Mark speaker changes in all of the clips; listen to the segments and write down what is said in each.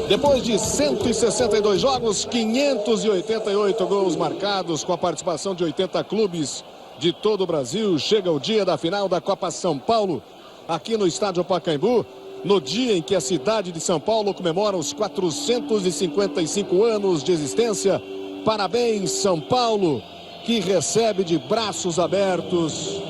Speaker 1: Depois de 162 jogos, 588 gols marcados, com a participação de 80 clubes de todo o Brasil, chega o dia da final da Copa São Paulo, aqui no estádio Pacaembu, no dia em que a cidade de São Paulo comemora os 455 anos de existência. Parabéns, São Paulo, que recebe de braços abertos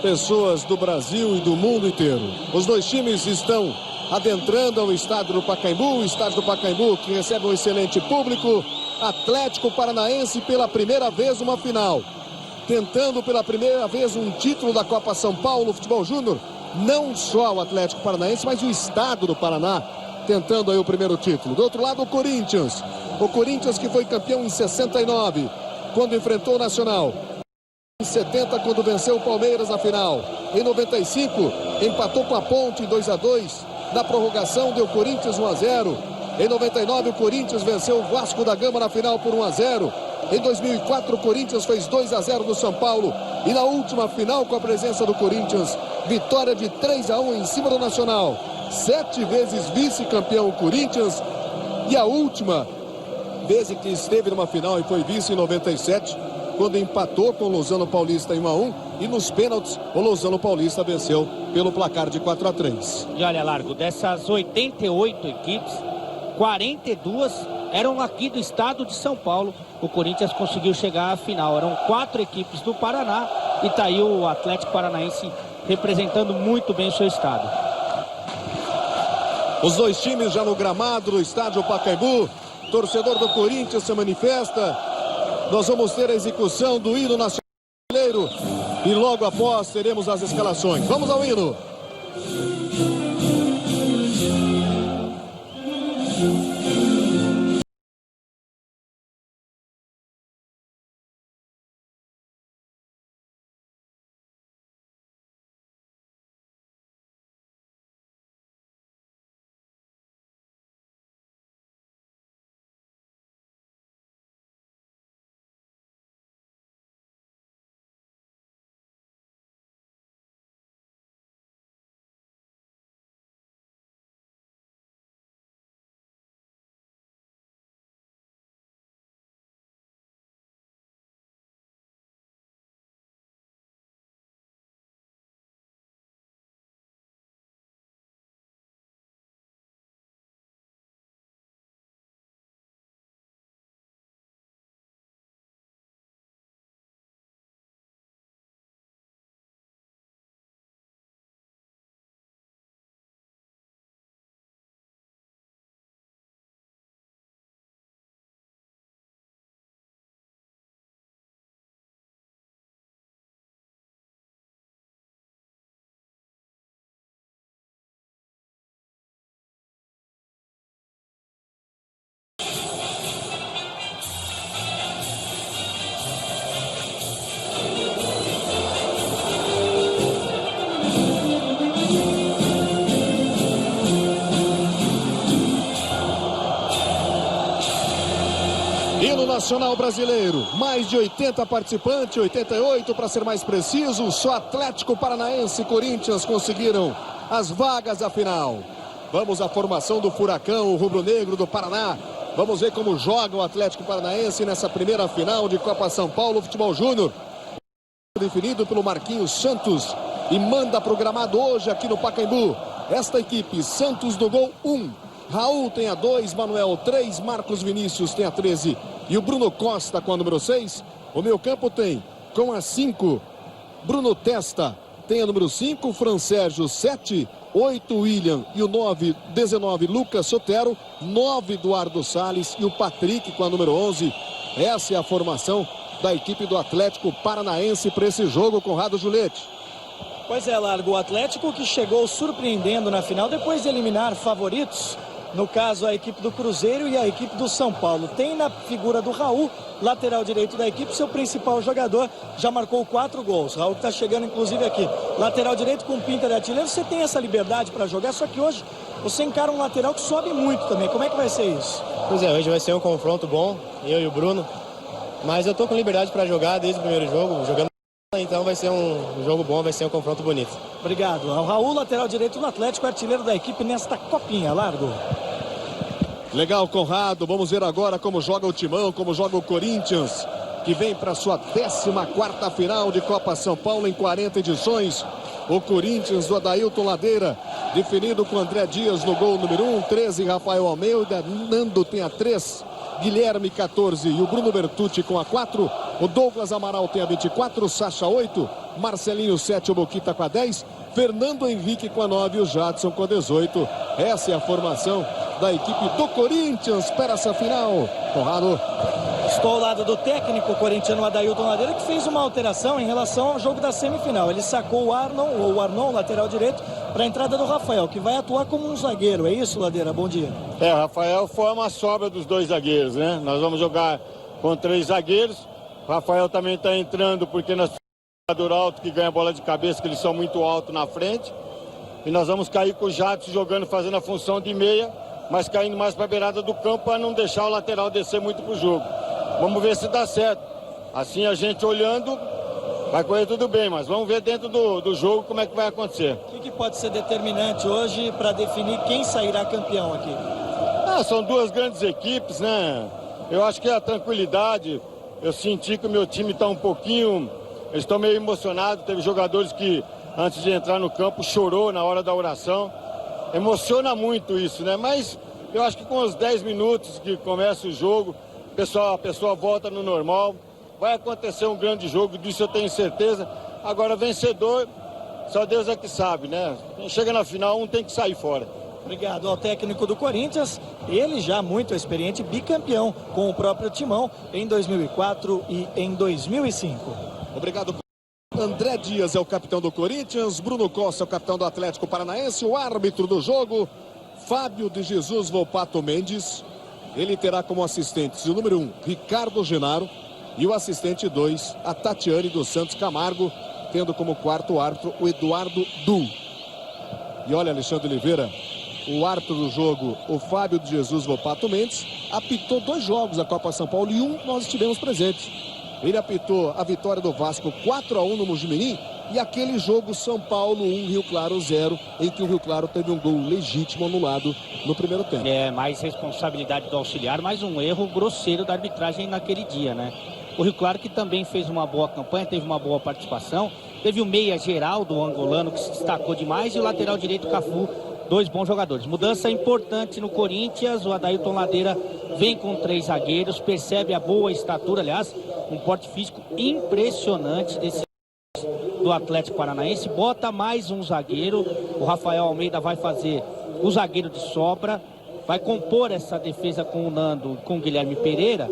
Speaker 1: pessoas do Brasil e do mundo inteiro. Os dois times estão adentrando ao estádio do Pacaembu, o estádio do Pacaembu que recebe um excelente público. Atlético Paranaense pela primeira vez uma final, tentando pela primeira vez um título da Copa São Paulo Futebol Júnior. Não só o Atlético Paranaense, mas o estado do Paraná tentando aí o primeiro título. Do outro lado, o Corinthians que foi campeão em 69, quando enfrentou o Nacional. Em 70, quando venceu o Palmeiras na final. Em 95, empatou com a Ponte 2-2. Na prorrogação, deu Corinthians 1-0. Em 99, o Corinthians venceu o Vasco da Gama na final por 1-0. Em 2004, o Corinthians fez 2-0 no São Paulo. E na última final, com a presença do Corinthians, vitória de 3-1 em cima do Nacional. 7 vezes vice-campeão o Corinthians. E a última vez que esteve numa final e foi vice em 97, quando empatou com o Lozano Paulista em 1-1. E nos pênaltis, o Lozano Paulista venceu pelo placar de 4-3.
Speaker 2: E olha, Largo, dessas 88 equipes, 42 eram aqui do estado de São Paulo. O Corinthians conseguiu chegar à final. Eram 4 equipes do Paraná e tá aí o Atlético Paranaense representando muito bem o seu estado.
Speaker 1: Os dois times já no gramado do estádio Pacaembu. Torcedor do Corinthians se manifesta. Nós vamos ter a execução do hino nacional brasileiro e logo após teremos as escalações. Vamos ao hino. Hino Nacional Brasileiro, mais de 80 participantes, 88 para ser mais preciso. Só Atlético Paranaense e Corinthians conseguiram as vagas à final. Vamos à formação do Furacão, o rubro-negro do Paraná. Vamos ver como joga o Atlético Paranaense nessa primeira final de Copa São Paulo Futebol Júnior. Definido pelo Marquinhos Santos e manda programado hoje aqui no Pacaembu. Esta equipe, Santos no gol 1, Raul tem a 2, Manuel 3, Marcos Vinícius tem a 13 e o Bruno Costa com a número 6. O meio-campo tem com a 5 Bruno Testa, tem a número 5, Fran Sérgio 7, 8 William e o 9, 19 Lucas Sotero, 9 Eduardo Salles e o Patrick com a número 11. Essa é a formação da equipe do Atlético Paranaense para esse jogo, Conrado Juliette.
Speaker 3: Pois é, Largo, o Atlético que chegou surpreendendo na final depois de eliminar favoritos, no caso a equipe do Cruzeiro e a equipe do São Paulo. Tem na figura do Raul, lateral direito da equipe, seu principal jogador, já marcou 4 gols. Raul que está chegando inclusive aqui. Lateral direito com pinta de artilheiro, você tem essa liberdade para jogar, só que hoje você encara um lateral que sobe muito também. Como é que vai ser isso?
Speaker 4: Pois é, hoje vai ser um confronto bom, eu e o Bruno. Mas eu tô com liberdade para jogar desde o primeiro jogo, jogando Então vai ser um jogo bom, vai ser um confronto bonito.
Speaker 3: Obrigado. O Raul, lateral direito do Atlético, artilheiro da equipe nesta copinha. Largo.
Speaker 1: Legal, Conrado. Vamos ver agora como joga o Timão, como joga o Corinthians, que vem para sua 14ª final de Copa São Paulo em 40 edições. O Corinthians do Adailton Ladeira, definido com André Dias no gol número 1, 13 Rafael Almeida, Nando tem a 3, Guilherme 14 e o Bruno Bertucci com a 4. O Douglas Amaral tem a 24, Sacha 8, Marcelinho 7, o Boquita com a 10, Fernando Henrique com a 9 e o Jadson com a 18. Essa é a formação da equipe do Corinthians para essa final. Conrado.
Speaker 3: Estou ao lado do técnico corintiano Adailton Ladeira, que fez uma alteração em relação ao jogo da semifinal. Ele sacou o Arnon, lateral direito, para a entrada do Rafael, que vai atuar como um zagueiro. É isso, Ladeira? Bom dia.
Speaker 5: O Rafael forma a sobra dos 2 zagueiros, né? Nós vamos jogar com 3 zagueiros. O Rafael também está entrando porque nós temos um jogador alto que ganha bola de cabeça, que eles são muito altos na frente. E nós vamos cair com o Jadson jogando, fazendo a função de meia, mas caindo mais para a beirada do campo para não deixar o lateral descer muito para o jogo. Vamos ver se dá certo. Assim a gente olhando, vai correr tudo bem, mas vamos ver dentro do jogo como é que vai acontecer.
Speaker 3: O que pode ser determinante hoje para definir quem sairá campeão aqui?
Speaker 5: São 2 grandes equipes, né? Eu acho que a tranquilidade, eu senti que o meu time está um pouquinho, eles estão meio emocionados. Teve jogadores que antes de entrar no campo chorou na hora da oração. Emociona muito isso, né? Mas eu acho que com os 10 minutos que começa o jogo, a pessoa volta no normal. Vai acontecer um grande jogo, disso eu tenho certeza. Agora, vencedor, só Deus é que sabe, né? Quem chega na final, um tem que sair fora.
Speaker 3: Obrigado ao técnico do Corinthians, ele já muito experiente, bicampeão com o próprio Timão em 2004 e em 2005.
Speaker 1: Obrigado. André Dias é o capitão do Corinthians, Bruno Costa é o capitão do Atlético Paranaense, o árbitro do jogo, Fábio de Jesus Volpato Mendes. Ele terá como assistentes o número 1, Ricardo Genaro, e o assistente 2, a Tatiane dos Santos Camargo, tendo como quarto árbitro o Eduardo Du. E olha, Alexandre Oliveira, o árbitro do jogo, o Fábio de Jesus Volpato Mendes, apitou 2 jogos da Copa São Paulo e um nós estivemos presentes. Ele apitou a vitória do Vasco 4-1 no Mojimirim e aquele jogo São Paulo 1, Rio Claro 0, em que o Rio Claro teve um gol legítimo anulado no primeiro tempo.
Speaker 2: Mais responsabilidade do auxiliar, mais um erro grosseiro da arbitragem naquele dia, né? O Rio Claro que também fez uma boa campanha, teve uma boa participação. Teve o meia Geraldo, o angolano, que se destacou demais, e o lateral direito Cafu, 2 bons jogadores. Mudança importante no Corinthians, o Adailton Ladeira vem com 3 zagueiros, percebe a boa estatura, aliás, um porte físico impressionante do Atlético Paranaense, bota mais um zagueiro, o Rafael Almeida vai fazer o zagueiro de sobra, vai compor essa defesa com o Nando, com o Guilherme Pereira,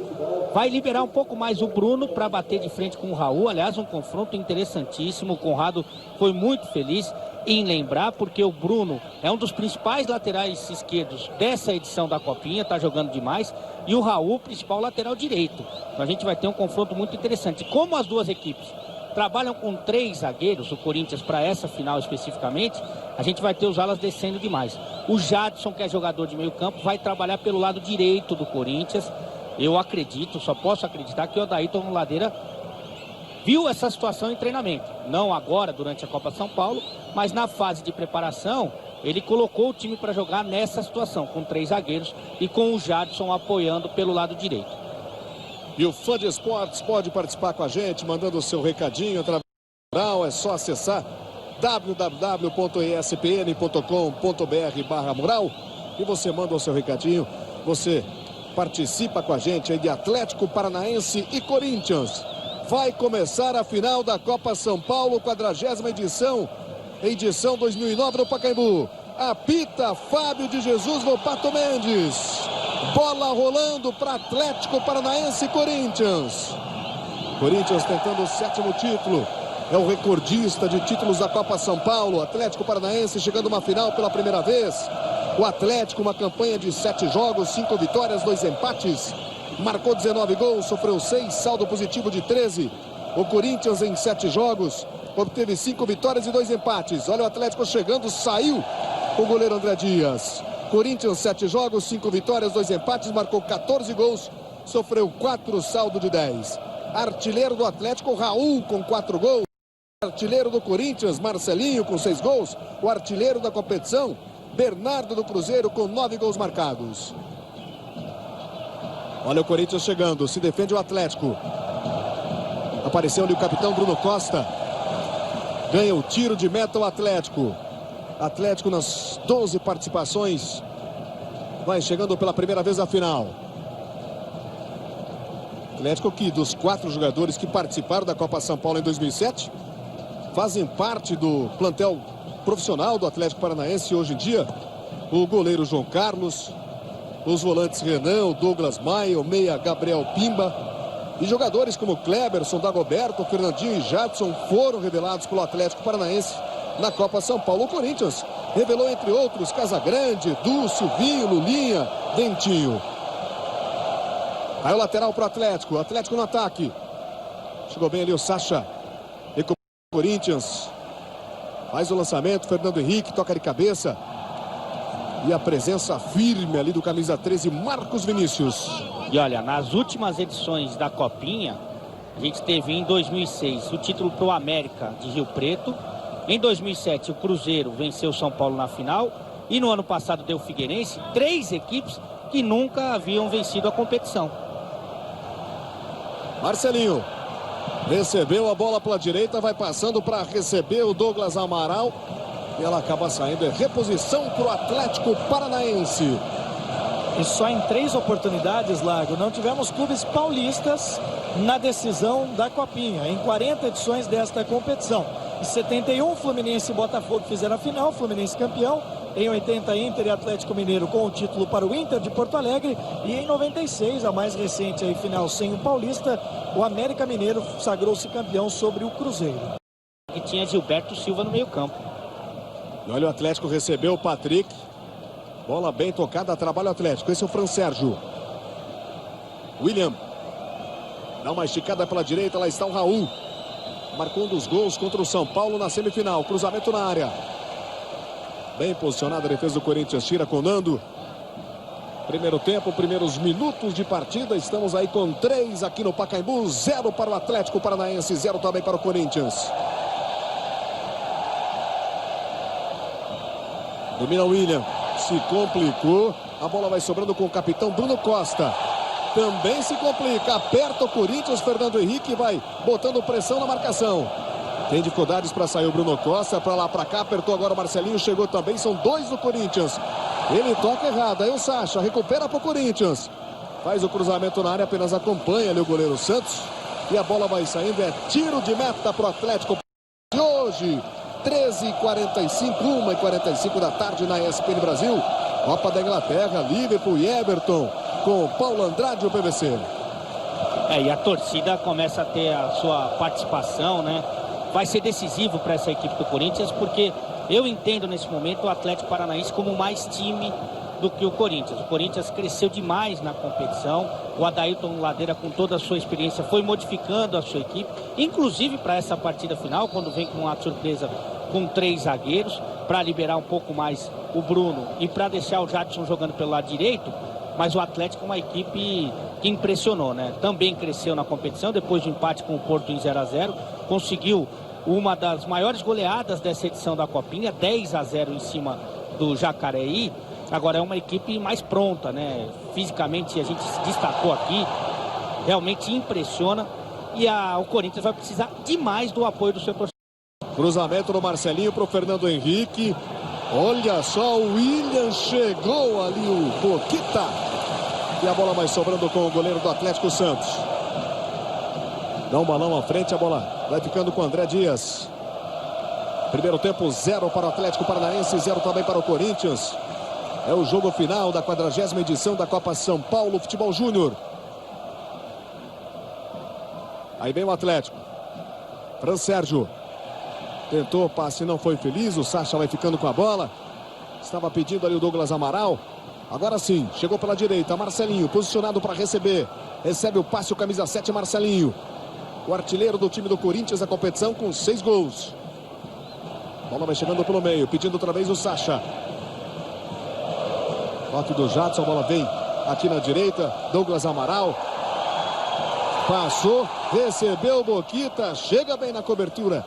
Speaker 2: vai liberar um pouco mais o Bruno para bater de frente com o Raul. Aliás, um confronto interessantíssimo. O Conrado foi muito feliz em lembrar, porque o Bruno é um dos principais laterais esquerdos dessa edição da Copinha, está jogando demais, e o Raul, principal lateral direito. Então a gente vai ter um confronto muito interessante. Como as 2 equipes trabalham com 3 zagueiros, o Corinthians para essa final especificamente, a gente vai ter os alas descendo demais. O Jadson, que é jogador de meio campo, vai trabalhar pelo lado direito do Corinthians. Eu acredito, só posso acreditar que o Adailton Ladeira viu essa situação em treinamento. Não agora, durante a Copa São Paulo, mas na fase de preparação, ele colocou o time para jogar nessa situação, com 3 zagueiros e com o Jadson apoiando pelo lado direito.
Speaker 1: E o fã de esportes pode participar com a gente, mandando o seu recadinho através do mural. É só acessar www.espn.com.br/mural e você manda o seu recadinho. Você participa com a gente aí de Atlético Paranaense e Corinthians. Vai começar a final da Copa São Paulo, 40ª edição 2009 no Pacaembu. Apita Fábio de Jesus Volpato Mendes. Bola rolando para Atlético Paranaense e Corinthians. Corinthians tentando o 7º título. É o recordista de títulos da Copa São Paulo. Atlético Paranaense chegando a uma final pela primeira vez. O Atlético, uma campanha de 7 jogos, 5 vitórias, 2 empates. Marcou 19 gols, sofreu 6, saldo positivo de 13. O Corinthians em 7 jogos obteve 5 vitórias e 2 empates. Olha o Atlético chegando, saiu com o goleiro André Dias. Corinthians 7 jogos, 5 vitórias, 2 empates, marcou 14 gols, sofreu 4, saldo de 10. Artilheiro do Atlético, Raul, com 4 gols. Artilheiro do Corinthians, Marcelinho, com 6 gols. O artilheiro da competição, Bernardo do Cruzeiro, com 9 gols marcados. Olha o Corinthians chegando, se defende o Atlético. Apareceu ali o capitão Bruno Costa. Ganha o tiro de meta o Atlético. Atlético nas 12 participações. Vai chegando pela primeira vez à final. Atlético que dos 4 jogadores que participaram da Copa São Paulo em 2007 fazem parte do plantel profissional do Atlético Paranaense hoje em dia. O goleiro João Carlos, os volantes Renan, o Douglas Maia, o meia Gabriel Pimba e jogadores como Kleberson, Dagoberto, Fernandinho e Jadson foram revelados pelo Atlético Paranaense na Copa São Paulo. O Corinthians revelou, entre outros, Casagrande, Edu, Silvinho, Lulinha, Dentinho. Aí o lateral para o Atlético. Atlético no ataque. Chegou bem ali o Sacha. E com o Corinthians. Faz o lançamento. Fernando Henrique toca de cabeça. E a presença firme ali do camisa 13, Marcos Vinícius.
Speaker 2: E olha, nas últimas edições da Copinha, a gente teve em 2006 o título para o América de Rio Preto. Em 2007 o Cruzeiro venceu o São Paulo na final. E no ano passado deu o Figueirense. 3 equipes que nunca haviam vencido a competição.
Speaker 1: Marcelinho recebeu a bola pela direita, vai passando para receber o Douglas Amaral. E ela acaba saindo. É reposição para o Atlético Paranaense.
Speaker 3: E só em 3 oportunidades, Lago, não tivemos clubes paulistas na decisão da Copinha. Em 40 edições desta competição. Em 71, Fluminense e Botafogo fizeram a final, Fluminense campeão. Em 80, Inter e Atlético Mineiro com o título para o Inter de Porto Alegre. E em 96, a mais recente aí, final sem o paulista, o América Mineiro sagrou-se campeão sobre o Cruzeiro.
Speaker 2: E tinha Gilberto Silva no meio campo.
Speaker 1: E olha, o Atlético recebeu o Patrick. Bola bem tocada, trabalho Atlético. Esse é o Fran Sérgio. William. Dá uma esticada pela direita, lá está o Raul. Marcou um dos gols contra o São Paulo na semifinal. Cruzamento na área. Bem posicionada a defesa do Corinthians. Tira com Nando. Primeiro tempo, primeiros minutos de partida. Estamos aí com 3 aqui no Pacaembu. 0 para o Atlético Paranaense, 0 também para o Corinthians. Domina o William. Se complicou. A bola vai sobrando com o capitão Bruno Costa. Também se complica. Aperta o Corinthians. Fernando Henrique vai botando pressão na marcação. Tem dificuldades para sair o Bruno Costa. Para lá, para cá. Apertou agora o Marcelinho. Chegou também. São 2 do Corinthians. Ele toca errado. Aí o Sacha recupera para o Corinthians. Faz o cruzamento na área. Apenas acompanha ali o goleiro Santos. E a bola vai saindo. É tiro de meta para o Atlético. E hoje, 13h45, 1h45 da tarde na ESPN Brasil. Copa da Inglaterra. Liverpool e Everton. Com Paulo Andrade e o PVC.
Speaker 2: E a torcida começa a ter a sua participação, né? Vai ser decisivo para essa equipe do Corinthians, porque eu entendo nesse momento o Atlético Paranaense como mais time do que o Corinthians. O Corinthians cresceu demais na competição. O Adailton Ladeira, com toda a sua experiência, foi modificando a sua equipe, inclusive para essa partida final, quando vem com a surpresa com 3 zagueiros, para liberar um pouco mais o Bruno e para deixar o Jadson jogando pelo lado direito. Mas o Atlético é uma equipe que impressionou, né? Também cresceu na competição, depois do empate com o Porto em 0-0. Conseguiu uma das maiores goleadas dessa edição da Copinha, 10-0 em cima do Jacareí. Agora é uma equipe mais pronta, né? Fisicamente a gente se destacou aqui. Realmente impressiona. E o Corinthians vai precisar demais do apoio do seu torcedor.
Speaker 1: Cruzamento no Marcelinho para o Fernando Henrique. Olha só, o William chegou ali, o Boquita. E a bola vai sobrando com o goleiro do Atlético Santos. Dá um balão à frente, a bola vai ficando com o André Dias. Primeiro tempo, 0 para o Atlético Paranaense, 0 também para o Corinthians. É o jogo final da 40ª edição da Copa São Paulo Futebol Júnior. Aí vem o Atlético. Fran Sérgio. Tentou, passe, não foi feliz. O Sacha vai ficando com a bola. Estava pedindo ali o Douglas Amaral. Agora sim, chegou pela direita. Marcelinho, posicionado para receber. Recebe o passe, o camisa 7, Marcelinho. O artilheiro do time do Corinthians na competição com 6 gols. Bola vai chegando pelo meio, pedindo outra vez o Sacha. Toque do Jadson, a bola vem aqui na direita. Douglas Amaral. Passou, recebeu o Boquita. Chega bem na cobertura.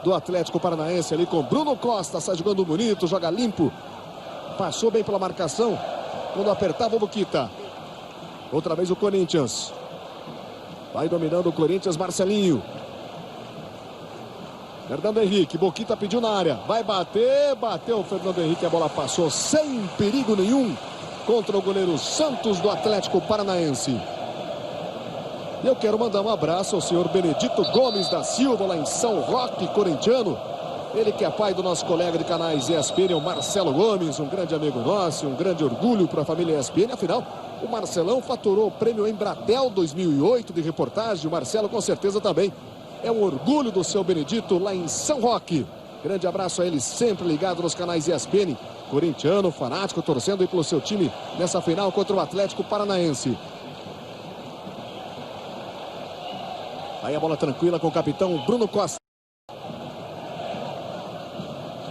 Speaker 1: do Atlético Paranaense ali com Bruno Costa. Sai jogando bonito, joga limpo. Passou bem pela marcação quando apertava o Boquita. Outra vez o Corinthians. Vai dominando o Corinthians, Marcelinho. Fernando Henrique, Boquita pediu na área. Vai bater, bateu o Fernando Henrique. A bola passou sem perigo nenhum contra o goleiro Santos do Atlético Paranaense. E eu quero mandar um abraço ao senhor Benedito Gomes da Silva, lá em São Roque, corintiano. Ele que é pai do nosso colega de canais ESPN, o Marcelo Gomes, um grande amigo nosso, um grande orgulho para a família ESPN. Afinal, o Marcelão faturou o prêmio Embratel 2008 de reportagem. O Marcelo com certeza também é um orgulho do seu Benedito lá em São Roque. Grande abraço a ele, sempre ligado nos canais ESPN. Corintiano, fanático, torcendo aí pelo seu time nessa final contra o Atlético Paranaense. Aí a bola tranquila com o capitão Bruno Costa.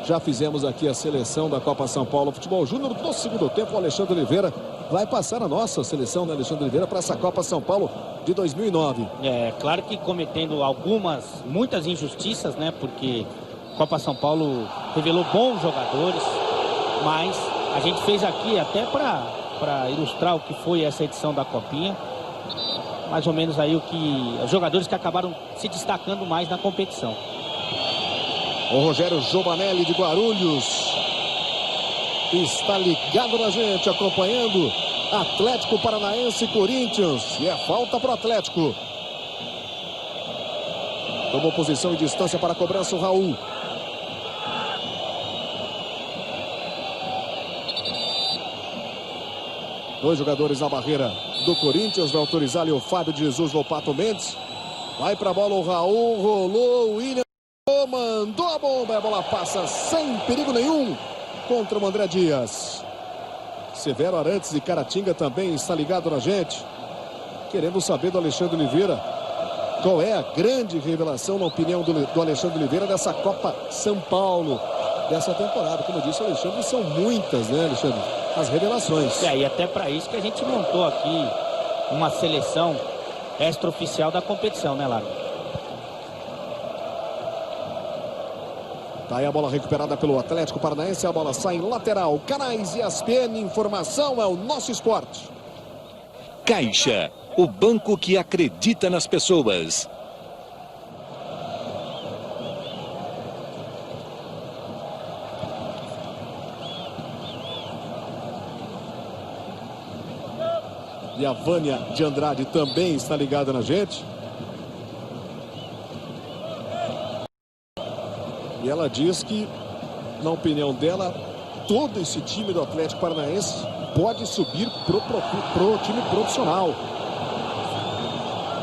Speaker 1: Já fizemos aqui a seleção da Copa São Paulo Futebol Júnior. No segundo tempo, o Alexandre Oliveira vai passar a nossa seleção, né, Alexandre Oliveira, para essa Copa São Paulo de 2009.
Speaker 2: É, claro que cometendo muitas injustiças, né, porque a Copa São Paulo revelou bons jogadores, mas a gente fez aqui até para ilustrar o que foi essa edição da Copinha. Mais ou menos aí os jogadores que acabaram se destacando mais na competição.
Speaker 1: O Rogério Giovanelli de Guarulhos está ligado na gente, acompanhando Atlético Paranaense e Corinthians. E é falta para o Atlético. Tomou posição e distância para a cobrança o Raul. Dois jogadores na barreira do Corinthians. Vai autorizar ali o Fábio de Jesus Lopato Mendes. Vai para a bola o Raul, rolou o William. Mandou a bomba, a bola passa sem perigo nenhum contra o André Dias. Severo Arantes de Caratinga também está ligado na gente, querendo saber do Alexandre Oliveira qual é a grande revelação, na opinião do Alexandre Oliveira, dessa Copa São Paulo, dessa temporada. Como eu disse, Alexandre, são muitas, né, Alexandre, as revelações.
Speaker 2: E até para isso que a gente montou aqui uma seleção extraoficial da competição, né, Lara?
Speaker 1: Tá aí a bola recuperada pelo Atlético Paranaense. A bola sai em lateral. Canais ESPN, informação é o nosso esporte.
Speaker 6: Caixa, o banco que acredita nas pessoas.
Speaker 1: E a Vânia de Andrade também está ligada na gente. E ela diz que, na opinião dela, todo esse time do Atlético Paranaense pode subir pro time profissional.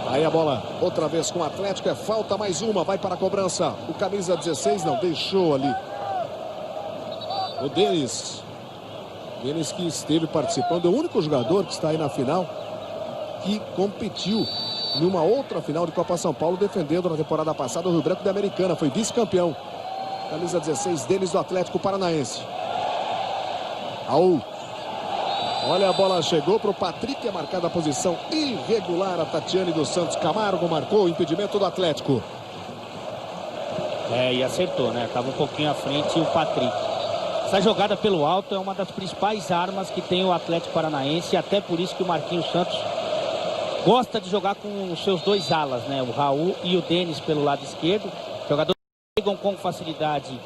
Speaker 1: Aí a bola outra vez com o Atlético, é falta mais uma, vai para a cobrança. O camisa 16 não deixou ali. O Denis que esteve participando, é o único jogador que está aí na final que competiu numa outra final de Copa São Paulo, defendendo na temporada passada o Rio Branco da Americana, foi vice-campeão. Camisa 16 deles do Atlético Paranaense. Raul. Olha, a bola chegou para o Patrick, é marcada a posição irregular. A Tatiane dos Santos Camargo marcou o impedimento do Atlético.
Speaker 2: E acertou, né? Estava um pouquinho à frente o Patrick. Essa jogada pelo alto é uma das principais armas que tem o Atlético Paranaense, e até por isso que o Marquinhos Santos gosta de jogar com os seus dois alas, né? O Raul e o Denis pelo lado esquerdo. Jogadores chegam com facilidade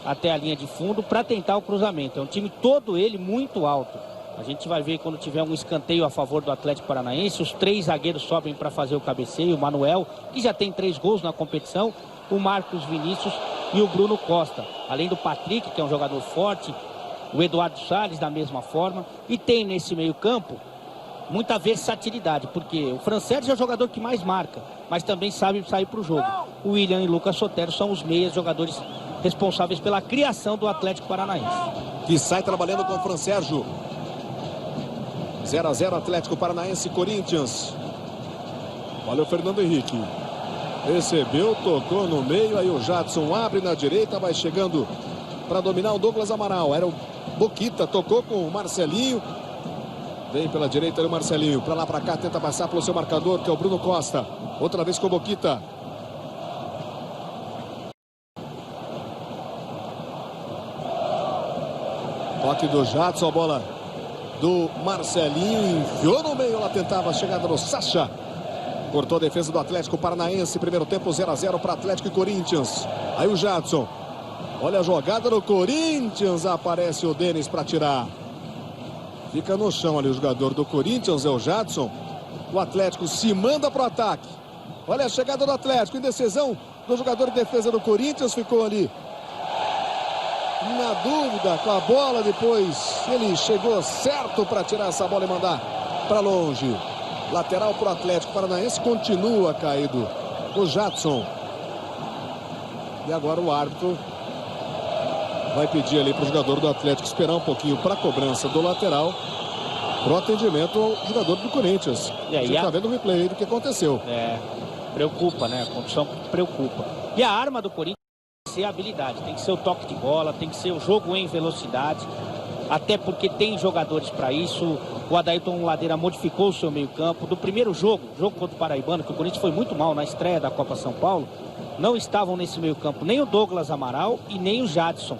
Speaker 2: até a linha de fundo para tentar o cruzamento. É um time todo ele muito alto. A gente vai ver quando tiver um escanteio a favor do Atlético Paranaense, os três zagueiros sobem para fazer o cabeceio. O Manuel, que já tem 3 gols na competição, o Marcos Vinícius e o Bruno Costa. Além do Patrick, que é um jogador forte, o Eduardo Salles da mesma forma. E tem nesse meio campo muita versatilidade, porque o Fran Sérgio é o jogador que mais marca, mas também sabe sair para o jogo. O William e Lucas Sotero são os meias, jogadores responsáveis pela criação do Atlético Paranaense.
Speaker 1: Que sai trabalhando com o Fran Sérgio. 0 a 0 Atlético Paranaense e Corinthians. Olha o Fernando Henrique. Recebeu, tocou no meio, aí o Jadson abre na direita, vai chegando para dominar o Douglas Amaral. Era o Boquita, tocou com o Marcelinho. Vem pela direita o Marcelinho, para lá para cá, tenta passar pelo seu marcador, que é o Bruno Costa. Outra vez com o Boquita. Toque do Jadson, a bola do Marcelinho, enfiou no meio, ela tentava a chegada do Sacha. Cortou a defesa do Atlético Paranaense, primeiro tempo 0 a 0 para Atlético e Corinthians. Aí o Jadson, olha a jogada do Corinthians, aparece o Denis para tirar. Fica no chão ali o jogador do Corinthians, é o Jadson. O Atlético se manda para o ataque. Olha a chegada do Atlético, indecisão do jogador de defesa do Corinthians, ficou ali na dúvida com a bola, depois ele chegou certo para tirar essa bola e mandar para longe. Lateral para o Atlético Paranaense, continua caído o Jadson. E agora o árbitro vai pedir ali para o jogador do Atlético esperar um pouquinho para a cobrança do lateral, para o atendimento ao jogador do Corinthians. A gente está vendo o replay do que aconteceu.
Speaker 2: Preocupa, né? A condição preocupa. E a arma do Corinthians tem que ser a habilidade, tem que ser o toque de bola, tem que ser o jogo em velocidade, até porque tem jogadores para isso. O Adailton Ladeira modificou o seu meio-campo. Do primeiro jogo contra o Paraibano, que o Corinthians foi muito mal na estreia da Copa São Paulo, não estavam nesse meio-campo nem o Douglas Amaral e nem o Jadson.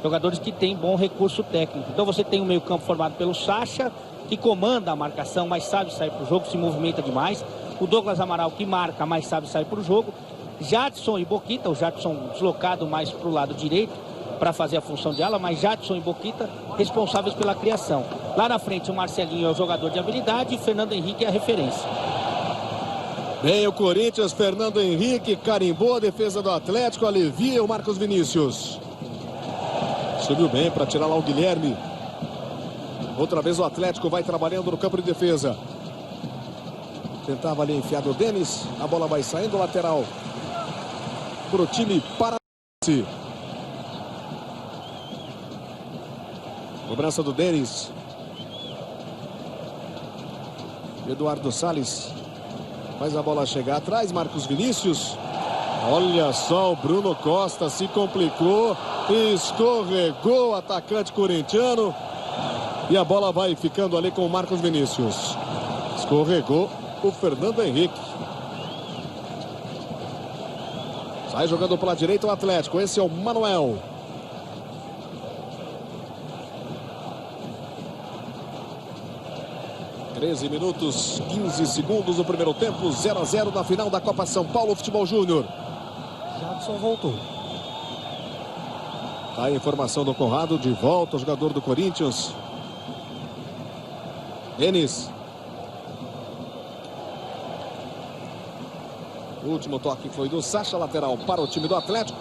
Speaker 2: Jogadores que têm bom recurso técnico. Então você tem um meio-campo formado pelo Sacha, que comanda a marcação, mas sabe sair para o jogo, se movimenta demais. O Douglas Amaral, que marca, mas sabe sair para o jogo. Jadson e Boquita, o Jadson deslocado mais para o lado direito para fazer a função de ala, mas Jadson e Boquita responsáveis pela criação. Lá na frente o Marcelinho é o jogador de habilidade e Fernando Henrique é a referência.
Speaker 1: Bem, o Corinthians, Fernando Henrique carimbou a defesa do Atlético, alivia o Marcos Vinícius. Subiu bem para tirar lá o Guilherme. Outra vez o Atlético vai trabalhando no campo de defesa. Tentava ali enfiado o Denis, a bola vai saindo lateral para o time paranaense. Cobrança do Denis. Eduardo Salles faz a bola chegar atrás, Marcos Vinícius. Olha só, o Bruno Costa se complicou, escorregou o atacante corintiano. E a bola vai ficando ali com o Marcos Vinícius. Escorregou o Fernando Henrique. Sai jogando pela direita o Atlético. Esse é o Manuel. (13 minutos, 15 segundos do primeiro tempo, 0 a 0 na final da Copa São Paulo Futebol Júnior.
Speaker 3: Jadson voltou.
Speaker 1: Tá a informação do Conrado, de volta o jogador do Corinthians. Denis. O último toque foi do Sacha, lateral para o time do Atlético.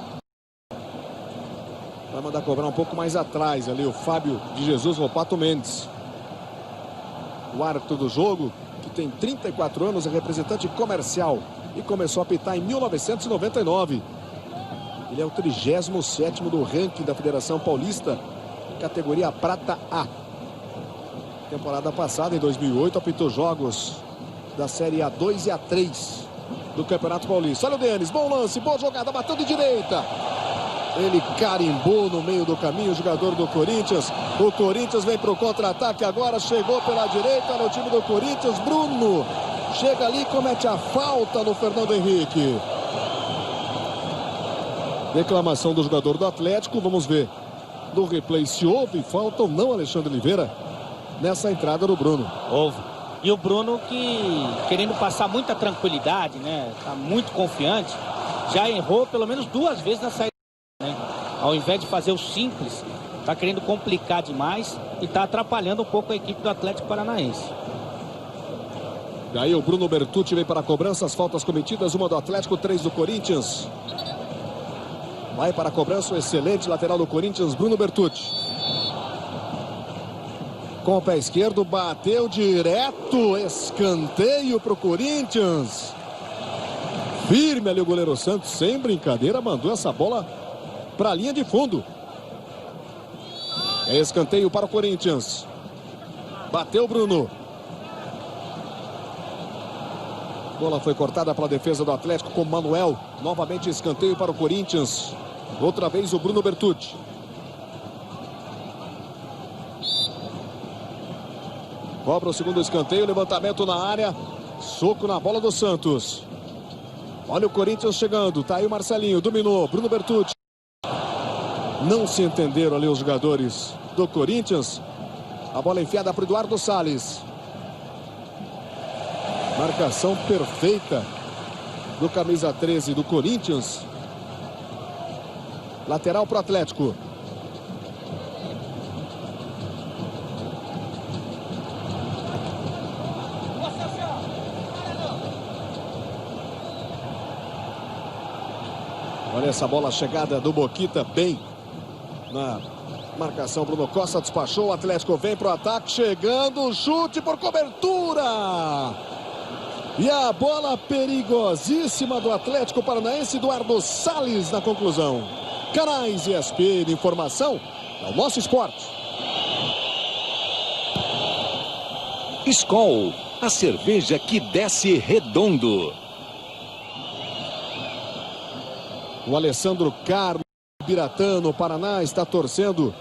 Speaker 1: Vai mandar cobrar um pouco mais atrás ali o Fábio de Jesus Ropato Mendes. O árbitro do jogo, que tem 34 anos, é representante comercial e começou a apitar em 1999. Ele é o 37º do ranking da Federação Paulista, categoria Prata A. Temporada passada, em 2008, apitou jogos da Série A2 e A3 do Campeonato Paulista. Olha o Denis, bom lance, boa jogada, bateu de direita. Ele carimbou no meio do caminho o jogador do Corinthians. O Corinthians vem para o contra-ataque agora, chegou pela direita no time do Corinthians. Bruno chega ali e comete a falta no Fernando Henrique. Reclamação do jogador do Atlético, vamos ver no replay se houve falta ou não, Alexandre Oliveira, nessa entrada do Bruno.
Speaker 2: Houve. E o Bruno, que querendo passar muita tranquilidade, né? Tá muito confiante, já errou pelo menos 2 vezes na saída, né? Ao invés de fazer o simples, tá querendo complicar demais e tá atrapalhando um pouco a equipe do Atlético Paranaense.
Speaker 1: E aí o Bruno Bertucci vem para a cobrança, as faltas cometidas, uma do Atlético, 3 do Corinthians. Vai para a cobrança o excelente lateral do Corinthians, Bruno Bertucci. Com o pé esquerdo, bateu direto, escanteio para o Corinthians. Firme ali o goleiro Santos, sem brincadeira, mandou essa bola para a linha de fundo. É escanteio para o Corinthians. Bateu o Bruno. Bola foi cortada pela defesa do Atlético com Manuel. Novamente escanteio para o Corinthians. Outra vez o Bruno Bertucci. Cobra o segundo escanteio, levantamento na área. Soco na bola do Santos. Olha o Corinthians chegando, tá aí o Marcelinho, dominou, Bruno Bertucci. Não se entenderam ali os jogadores do Corinthians. A bola enfiada para o Eduardo Salles. Marcação perfeita do camisa 13 do Corinthians. Lateral para o Atlético. Olha essa bola, chegada do Boquita bem na marcação. Bruno Costa despachou, o Atlético vem para o ataque, chegando, chute por cobertura. E a bola perigosíssima do Atlético Paranaense, Eduardo Salles na conclusão. Canais ESPN, informação é o nosso esporte.
Speaker 6: Skol, a cerveja que desce redondo.
Speaker 1: O Alessandro Carlos Biratano, Paraná, está torcendo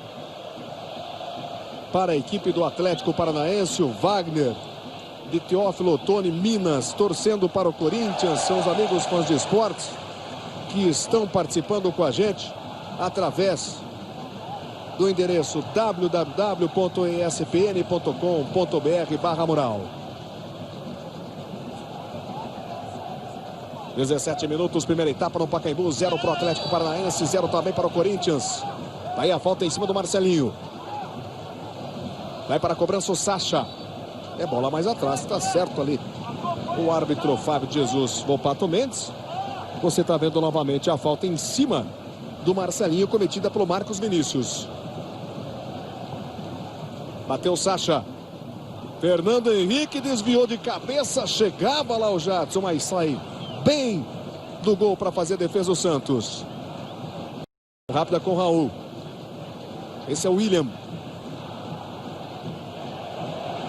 Speaker 1: para a equipe do Atlético Paranaense. O Wagner de Teófilo Otoni, Minas, torcendo para o Corinthians. São os amigos fãs de esportes que estão participando com a gente através do endereço www.espn.com.br/mural. 17 minutos, primeira etapa no Pacaembu, 0 para o Atlético Paranaense, 0 também para o Corinthians. Aí a falta em cima do Marcelinho. Vai para a cobrança o Sacha. É bola mais atrás, está certo ali o árbitro Fábio Jesus Volpato Mendes. Você está vendo novamente a falta em cima do Marcelinho, cometida pelo Marcos Vinícius. Bateu o Sacha. Fernando Henrique desviou de cabeça, chegava lá o Jadson, mas sai bem do gol para fazer a defesa do Santos. Rápida com o Raul. Esse é o William.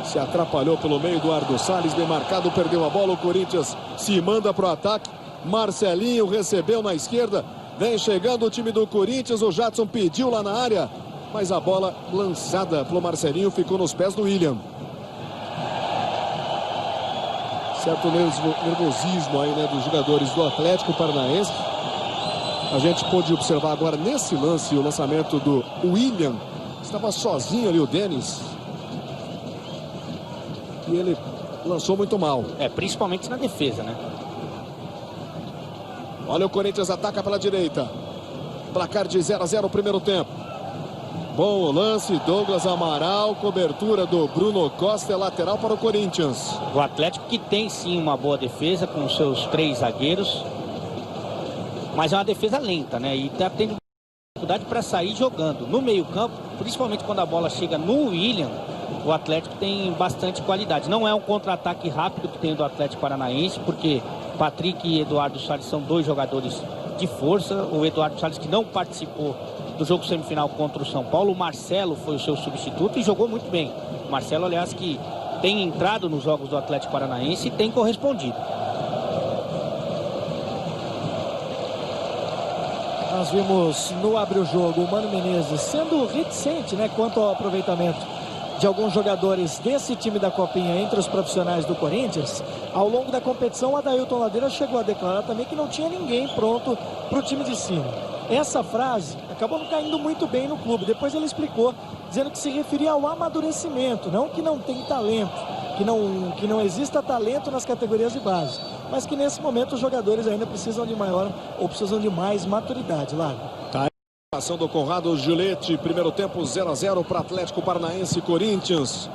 Speaker 1: Se atrapalhou pelo meio, Eduardo Salles, bem marcado, perdeu a bola. O Corinthians se manda para o ataque. Marcelinho recebeu na esquerda. Vem chegando o time do Corinthians. O Jadson pediu lá na área, mas a bola lançada pelo Marcelinho ficou nos pés do William. Certo nervosismo aí, né, dos jogadores do Atlético Paranaense. A gente pôde observar agora nesse lance o lançamento do William. Estava sozinho ali o Denis. E ele lançou muito mal.
Speaker 2: Principalmente na defesa, né?
Speaker 1: Olha, o Corinthians ataca pela direita. Placar de 0-0 o primeiro tempo. Bom o lance, Douglas Amaral, cobertura do Bruno Costa, é lateral para o Corinthians.
Speaker 2: O Atlético que tem sim uma boa defesa com os seus 3 zagueiros. Mas é uma defesa lenta, né? E tá tendo dificuldade para sair jogando. No meio campo, principalmente quando a bola chega no William, o Atlético tem bastante qualidade. Não é um contra-ataque rápido que tem do Atlético Paranaense, porque Patrick e Eduardo Salles são 2 jogadores de força. O Eduardo Salles, que não participou do jogo semifinal contra o São Paulo. O Marcelo foi o seu substituto e jogou muito bem. O Marcelo, aliás, que tem entrado nos jogos do Atlético Paranaense e tem correspondido.
Speaker 3: Nós vimos no Abre o Jogo o Mano Menezes sendo reticente, né, quanto ao aproveitamento de alguns jogadores desse time da Copinha entre os profissionais do Corinthians. Ao longo da competição, o Adailton Ladeira chegou a declarar também que não tinha ninguém pronto para o time de cima. Essa frase acabou não caindo muito bem no clube. Depois ele explicou, dizendo que se referia ao amadurecimento, não que não tem talento, que não exista talento nas categorias de base, mas que nesse momento os jogadores ainda precisam de maior ou precisam de mais maturidade. Largo.
Speaker 1: Ação do Conrado Giuletti, primeiro tempo 0-0 para Atlético Paranaense e Corinthians.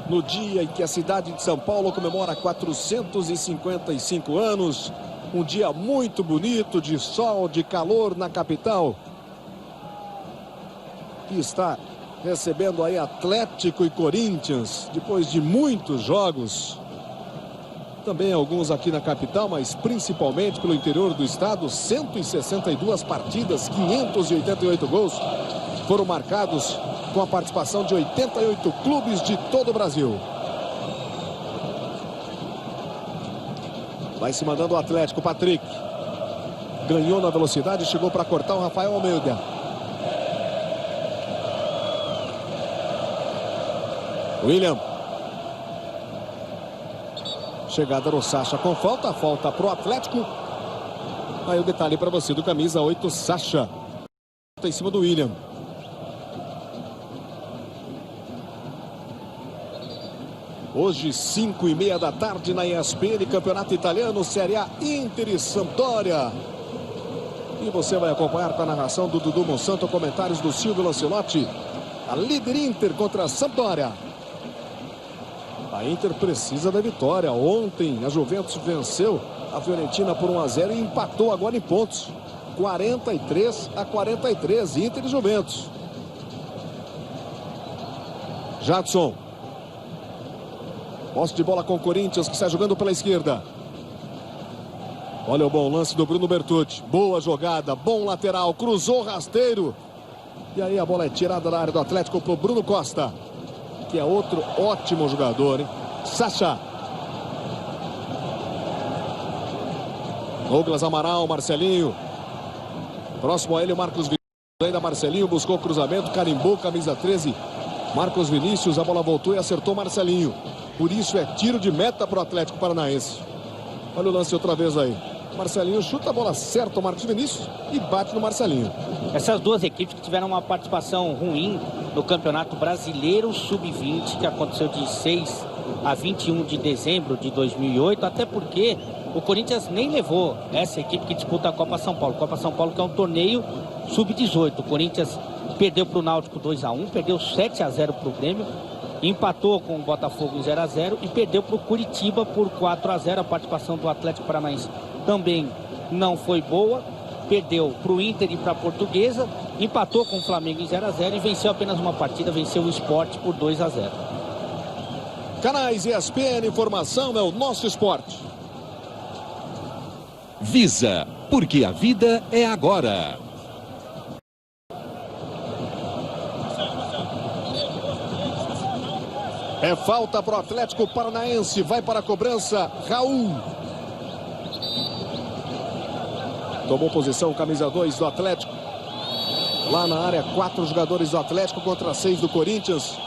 Speaker 1: No dia em que a cidade de São Paulo comemora 455 anos. Um dia muito bonito, de sol, de calor na capital. E está recebendo aí Atlético e Corinthians, depois de muitos jogos. Também alguns aqui na capital, mas principalmente pelo interior do estado. 162 partidas, 588 gols foram marcados com a participação de 88 clubes de todo o Brasil. Vai se mandando o Atlético, Patrick. Ganhou na velocidade, chegou para cortar o Rafael Almeida. William. Chegada no Sacha com falta para o Atlético. Aí o detalhe para você do camisa 8, Sacha. Em cima do William. Hoje, 5h30 da tarde na ESPN, Campeonato Italiano, Série A, Inter e Sampdoria. E você vai acompanhar com a narração do Dudu Monsanto, comentários do Silvio Lancelotti. A líder Inter contra a Sampdoria. A Inter precisa da vitória. Ontem a Juventus venceu a Fiorentina por 1-0 e empatou agora em pontos. 43-43, Inter e Juventus. Jadson. Posse de bola com o Corinthians, que está jogando pela esquerda. Olha o bom lance do Bruno Bertucci. Boa jogada, bom lateral, cruzou rasteiro. E aí a bola é tirada da área do Atlético para o Bruno Costa, que é outro ótimo jogador, hein? Sacha. Douglas Amaral, Marcelinho. Próximo a ele o Marcos Vinícius. Ainda Marcelinho buscou o cruzamento, carimbou, camisa 13. Marcos Vinícius, a bola voltou e acertou Marcelinho. Por isso é tiro de meta para o Atlético Paranaense. Olha o lance outra vez aí. Marcelinho chuta a bola certa, o Marcos Vinícius, e bate no Marcelinho.
Speaker 2: Essas duas equipes que tiveram uma participação ruim no Campeonato Brasileiro Sub-20, que aconteceu de 6 a 21 de dezembro de 2008, até porque o Corinthians nem levou essa equipe que disputa a Copa São Paulo. Copa São Paulo, que é um torneio Sub-18. O Corinthians perdeu para o Náutico 2-1, perdeu 7-0 para o Grêmio, empatou com o Botafogo em 0-0 e perdeu para o Curitiba por 4-0. A participação do Atlético Paranaense também não foi boa. Perdeu para o Inter e para a Portuguesa, empatou com o Flamengo em 0-0 e venceu apenas uma partida, venceu o Sport por 2-0.
Speaker 1: Canais ESPN, informação é o nosso esporte.
Speaker 6: Visa, porque a vida é agora.
Speaker 1: É falta para o Atlético Paranaense. Vai para a cobrança, Raul. Tomou posição, camisa 2 do Atlético. Lá na área, 4 jogadores do Atlético contra 6 do Corinthians.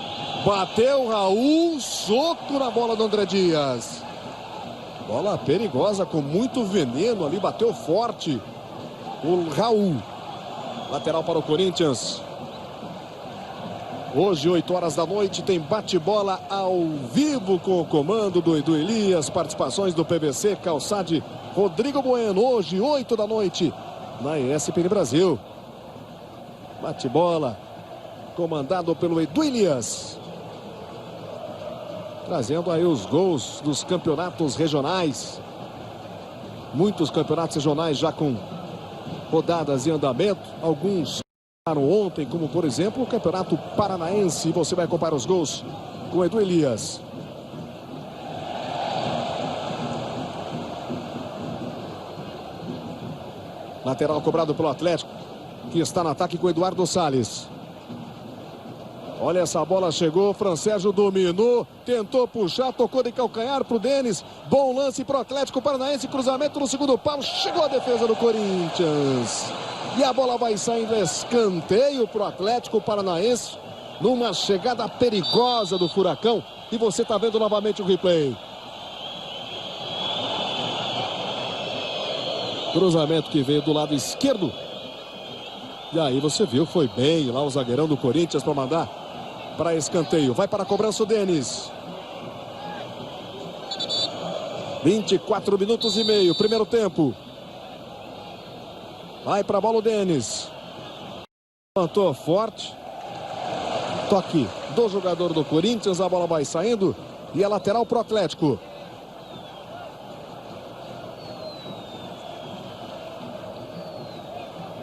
Speaker 1: Bateu Raul, soco na bola do André Dias. Bola perigosa, com muito veneno ali, bateu forte o Raul. Lateral para o Corinthians. Hoje, 8 horas da noite, tem bate-bola ao vivo com o comando do Edu Elias, participações do PVC, Calçade, Rodrigo Bueno. Hoje, 8 da noite, na ESPN Brasil. Bate-bola, comandado pelo Edu Elias. Trazendo aí os gols dos campeonatos regionais. Muitos campeonatos regionais já com rodadas em andamento. Alguns ontem, como por exemplo o Campeonato Paranaense. Você vai acompanhar os gols com o Edu Elias. Lateral cobrado pelo Atlético, que está no ataque com o Eduardo Salles. Olha, essa bola chegou, Francésio dominou, tentou puxar, tocou de calcanhar para o Denis. Bom lance para o Atlético Paranaense, cruzamento no segundo pau, chegou a defesa do Corinthians. E a bola vai saindo, escanteio para o Atlético Paranaense, numa chegada perigosa do Furacão. E você está vendo novamente o replay. Cruzamento que veio do lado esquerdo. E aí você viu, foi bem lá o zagueirão do Corinthians para mandar para escanteio. Vai para a cobrança o Denis. 24 minutos e meio, primeiro tempo. Vai para a bola o Denis. Levantou forte. Toque do jogador do Corinthians. A bola vai saindo. E é lateral para o Atlético.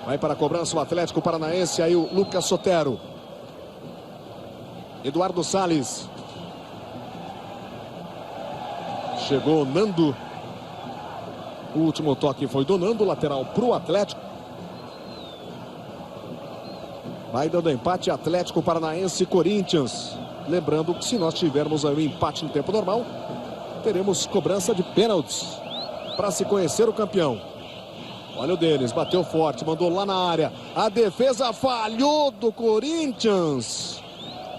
Speaker 1: Vai para a cobrança o Atlético Paranaense. Aí o Lucas Sotero. Eduardo Salles. Chegou o Nando. O último toque foi do Nando. Lateral para o Atlético. Vai dando empate Atlético Paranaense e Corinthians. Lembrando que se nós tivermos aí um empate no tempo normal, teremos cobrança de pênaltis para se conhecer o campeão. Olha o Denis, bateu forte, mandou lá na área. A defesa falhou do Corinthians.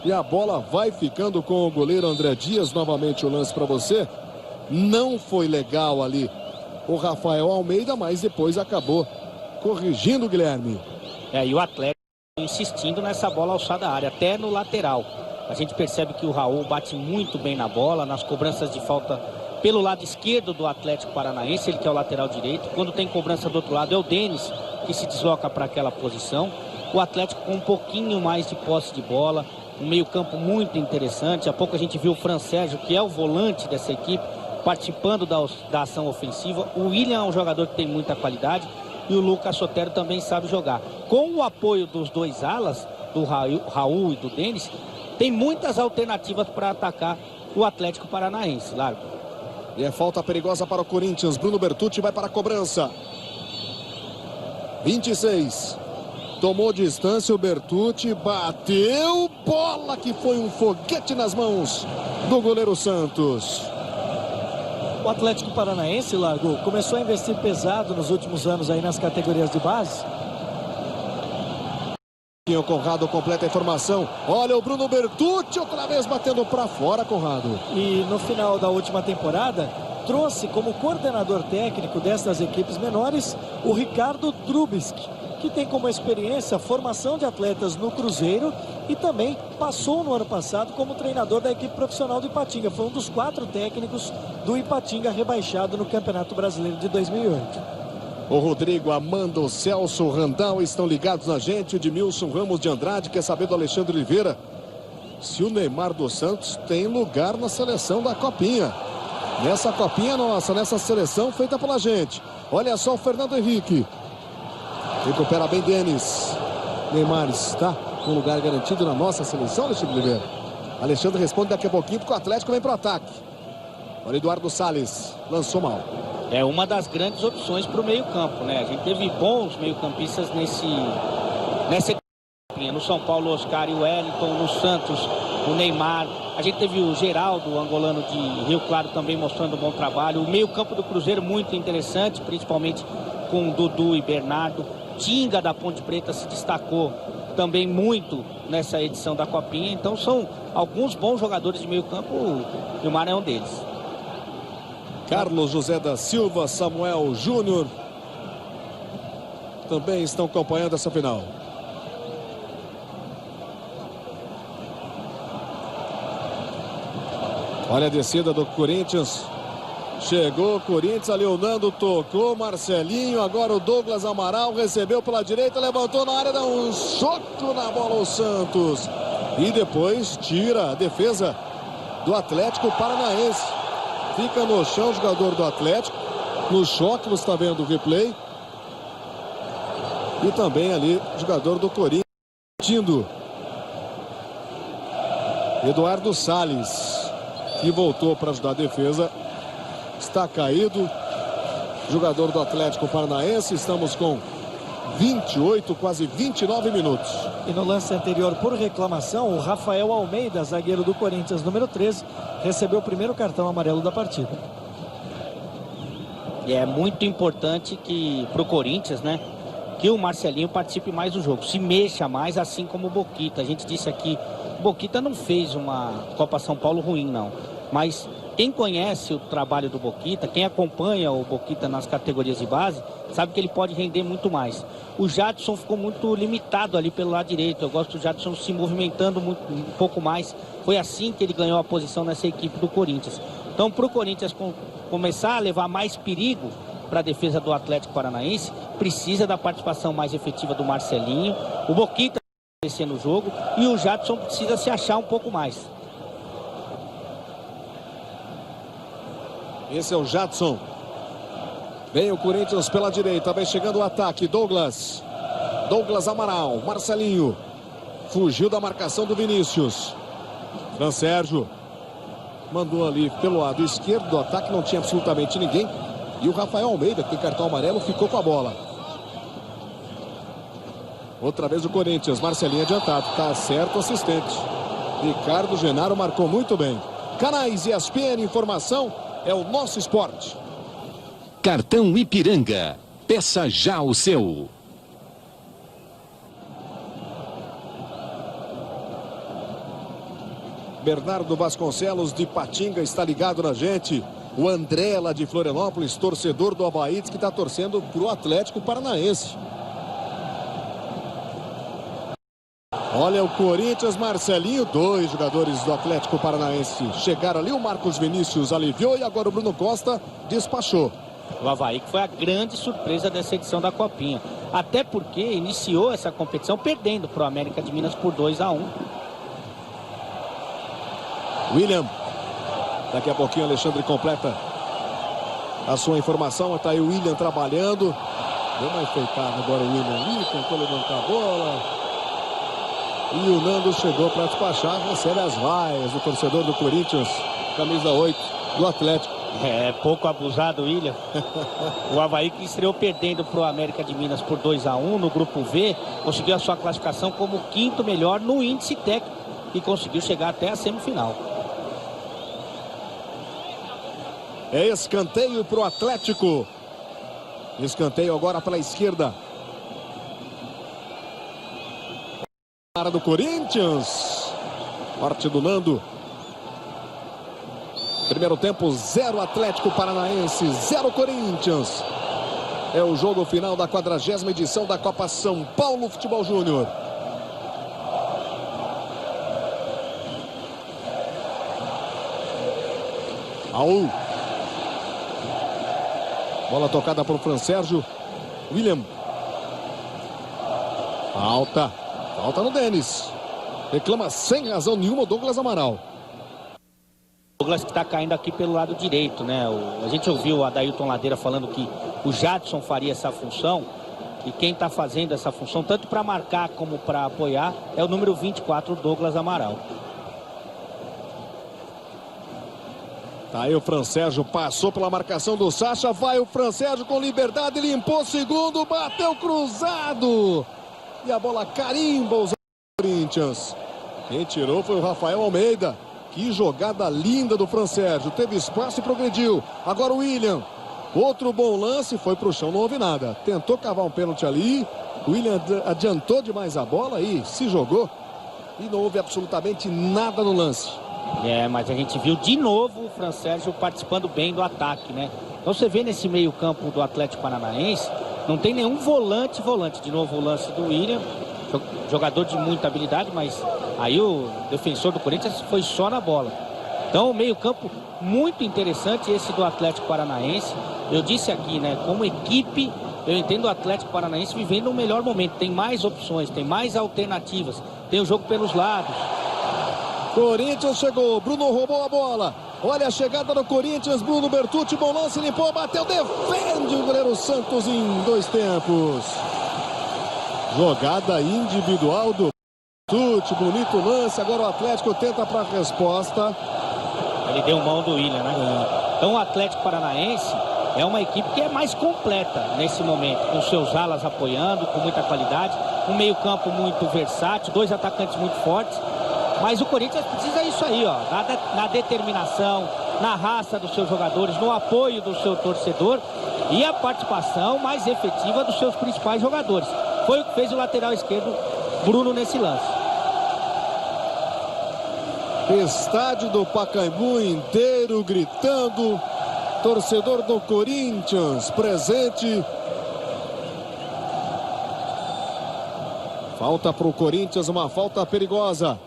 Speaker 1: E a bola vai ficando com o goleiro André Dias. Novamente o lance para você. Não foi legal ali o Rafael Almeida, mas depois acabou corrigindo o Guilherme.
Speaker 2: E o Atlético insistindo nessa bola alçada da área, até no lateral. A gente percebe que o Raul bate muito bem na bola, nas cobranças de falta pelo lado esquerdo do Atlético Paranaense, ele que é o lateral direito. Quando tem cobrança do outro lado é o Denis que se desloca para aquela posição. O Atlético com um pouquinho mais de posse de bola, um meio campo muito interessante. Há pouco a gente viu o Fran Sérgio, que é o volante dessa equipe, participando da ação ofensiva. O William é um jogador que tem muita qualidade e o Lucas Sotero também sabe jogar. Com o apoio dos dois alas, do Raul e do Denis, tem muitas alternativas para atacar o Atlético Paranaense. Largo.
Speaker 1: E é falta perigosa para o Corinthians. Bruno Bertucci vai para a cobrança. 26. Tomou distância o Bertucci. Bateu. Bola que foi um foguete nas mãos do goleiro Santos.
Speaker 3: O Atlético Paranaense, Largo, começou a investir pesado nos últimos anos aí nas categorias de base.
Speaker 1: O Conrado completa a informação. Olha o Bruno Bertucci outra vez batendo para fora, Conrado.
Speaker 3: E no final da última temporada trouxe como coordenador técnico dessas equipes menores o Ricardo Trubisky, que tem como experiência a formação de atletas no Cruzeiro e também passou no ano passado como treinador da equipe profissional do Ipatinga. Foi um dos 4 técnicos do Ipatinga rebaixado no Campeonato Brasileiro de 2008.
Speaker 1: O Rodrigo, Amanda, o Celso, o Randall estão ligados na gente. O Edmilson Ramos de Andrade quer saber do Alexandre Oliveira se o Neymar dos Santos tem lugar na seleção da Copinha. Nessa Copinha nossa, nessa seleção feita pela gente. Olha só o Fernando Henrique. Recupera bem Denis. Neymar está com lugar garantido na nossa seleção, Alexandre Oliveira. Alexandre responde daqui a pouquinho porque o Atlético vem para o ataque. Olha Eduardo Salles, lançou mal.
Speaker 2: É uma das grandes opções para o meio-campo, né? A gente teve bons meio-campistas nessa equipe. No São Paulo, o Oscar e o Wellington. No Santos, o Neymar. A gente teve o Geraldo, o angolano de Rio Claro, também mostrando um bom trabalho. O meio-campo do Cruzeiro muito interessante, principalmente com Dudu e Bernardo. Tinga da Ponte Preta se destacou também muito nessa edição da Copinha. Então são alguns bons jogadores de meio-campo. O Neymar é um deles.
Speaker 1: Carlos José da Silva, Samuel Júnior também estão acompanhando essa final. Olha a descida do Corinthians. Chegou o Corinthians, ali o Nando tocou, Marcelinho, agora o Douglas Amaral recebeu pela direita, levantou na área, dá um soco na bola o Santos. E depois tira a defesa do Atlético Paranaense. Fica no chão o jogador do Atlético. No choque, você está vendo o replay. E também ali o jogador do Corinthians. Eduardo Salles, que voltou para ajudar a defesa. Está caído. Jogador do Atlético Paranaense. Estamos com 28, quase 29 minutos.
Speaker 3: E no lance anterior, por reclamação, o Rafael Almeida, zagueiro do Corinthians, número 13, recebeu o primeiro cartão amarelo da partida.
Speaker 2: E é muito importante que para o Corinthians, né, que o Marcelinho participe mais do jogo, se mexa mais, assim como o Boquita. A gente disse aqui, o Boquita não fez uma Copa São Paulo ruim, não. Mas quem conhece o trabalho do Boquita, quem acompanha o Boquita nas categorias de base, sabe que ele pode render muito mais. O Jadson ficou muito limitado ali pelo lado direito. Eu gosto do Jadson se movimentando um pouco mais. Foi assim que ele ganhou a posição nessa equipe do Corinthians. Então, para o Corinthians começar a levar mais perigo para a defesa do Atlético Paranaense, precisa da participação mais efetiva do Marcelinho. O Boquita aparecer no jogo e o Jadson precisa se achar um pouco mais.
Speaker 1: Esse é o Jadson. Vem o Corinthians pela direita, vem chegando o ataque. Douglas Amaral, Marcelinho. Fugiu da marcação do Vinícius. Fran Sérgio mandou ali pelo lado esquerdo do ataque, não tinha absolutamente ninguém. E o Rafael Almeida, que tem cartão amarelo, ficou com a bola. Outra vez o Corinthians, Marcelinho adiantado, tá certo o assistente. Ricardo Genaro marcou muito bem. Canais ESPN, informação é o nosso esporte.
Speaker 6: Cartão Ipiranga. Peça já o seu.
Speaker 1: Bernardo Vasconcelos de Ipatinga está ligado na gente. O André lá de Florianópolis, torcedor do Avaí, diz que está torcendo para o Atlético Paranaense. Olha o Corinthians, Marcelinho, dois jogadores do Atlético Paranaense chegaram ali, o Marcos Vinícius aliviou e agora o Bruno Costa despachou.
Speaker 2: O Avaí que foi a grande surpresa dessa edição da Copinha. Até porque iniciou essa competição perdendo para o América de Minas por 2-1.
Speaker 1: William. Daqui a pouquinho Alexandre completa a sua informação. Está aí o William trabalhando. Deu uma enfeitada agora o William ali, tentou levantar a bola. E o Nando chegou para despachar, recebe as vaias do torcedor do Corinthians, camisa 8 do Atlético.
Speaker 2: É, pouco abusado, William. O Avaí que estreou perdendo para o América de Minas por 2-1 no grupo V, conseguiu a sua classificação como o quinto melhor no índice técnico e conseguiu chegar até a semifinal.
Speaker 1: É escanteio para o Atlético. Escanteio agora pela esquerda. Área do Corinthians. Parte do Nando. Primeiro tempo, 0 Atlético Paranaense, 0 Corinthians. É o jogo final da 40ª edição da Copa São Paulo Futebol Júnior. Raul. Bola tocada para o Fran Sérgio. William. Falta no Denis. Reclama sem razão nenhuma o Douglas Amaral.
Speaker 2: Douglas que está caindo aqui pelo lado direito, né? A gente ouviu o Adailton Ladeira falando que o Jadson faria essa função. E quem está fazendo essa função, tanto para marcar como para apoiar, é o número 24, Douglas Amaral.
Speaker 1: Tá aí o Fran Sérgio, passou pela marcação do Sacha. Vai o Fran Sérgio com liberdade, limpou o segundo, bateu cruzado. E a bola carimba os Corinthians. Quem tirou foi o Rafael Almeida. Que jogada linda do Fran Sérgio. Teve espaço e progrediu. Agora o William. Outro bom lance, foi pro chão, não houve nada. Tentou cavar um pênalti ali. O William adiantou demais a bola e se jogou. E não houve absolutamente nada no lance.
Speaker 2: É, mas a gente viu de novo o Fran Sérgio participando bem do ataque, né? Então você vê nesse meio campo do Atlético Paranaense, não tem nenhum volante. De novo o lance do William, jogador de muita habilidade, mas aí o defensor do Corinthians foi só na bola. Então o meio campo muito interessante esse do Atlético Paranaense. Eu disse aqui, né, como equipe, eu entendo o Atlético Paranaense vivendo um melhor momento. Tem mais opções, tem mais alternativas, tem o jogo pelos lados.
Speaker 1: Corinthians chegou, Bruno roubou a bola. Olha a chegada do Corinthians, Bruno Bertucci, bom lance, limpou, bateu, defende o goleiro Santos em 2 tempos. Jogada individual do Bertucci, bonito lance, agora o Atlético tenta para a resposta.
Speaker 2: Ele deu mão do William, né? Então o Atlético Paranaense é uma equipe que é mais completa nesse momento, com seus alas apoiando, com muita qualidade, um meio campo muito versátil, 2 atacantes muito fortes. Mas o Corinthians precisa isso aí, ó, na determinação, na raça dos seus jogadores, no apoio do seu torcedor e a participação mais efetiva dos seus principais jogadores. Foi o que fez o lateral esquerdo Bruno nesse lance.
Speaker 1: Estádio do Pacaembu inteiro gritando. Torcedor do Corinthians presente. Falta para o Corinthians, uma falta perigosa.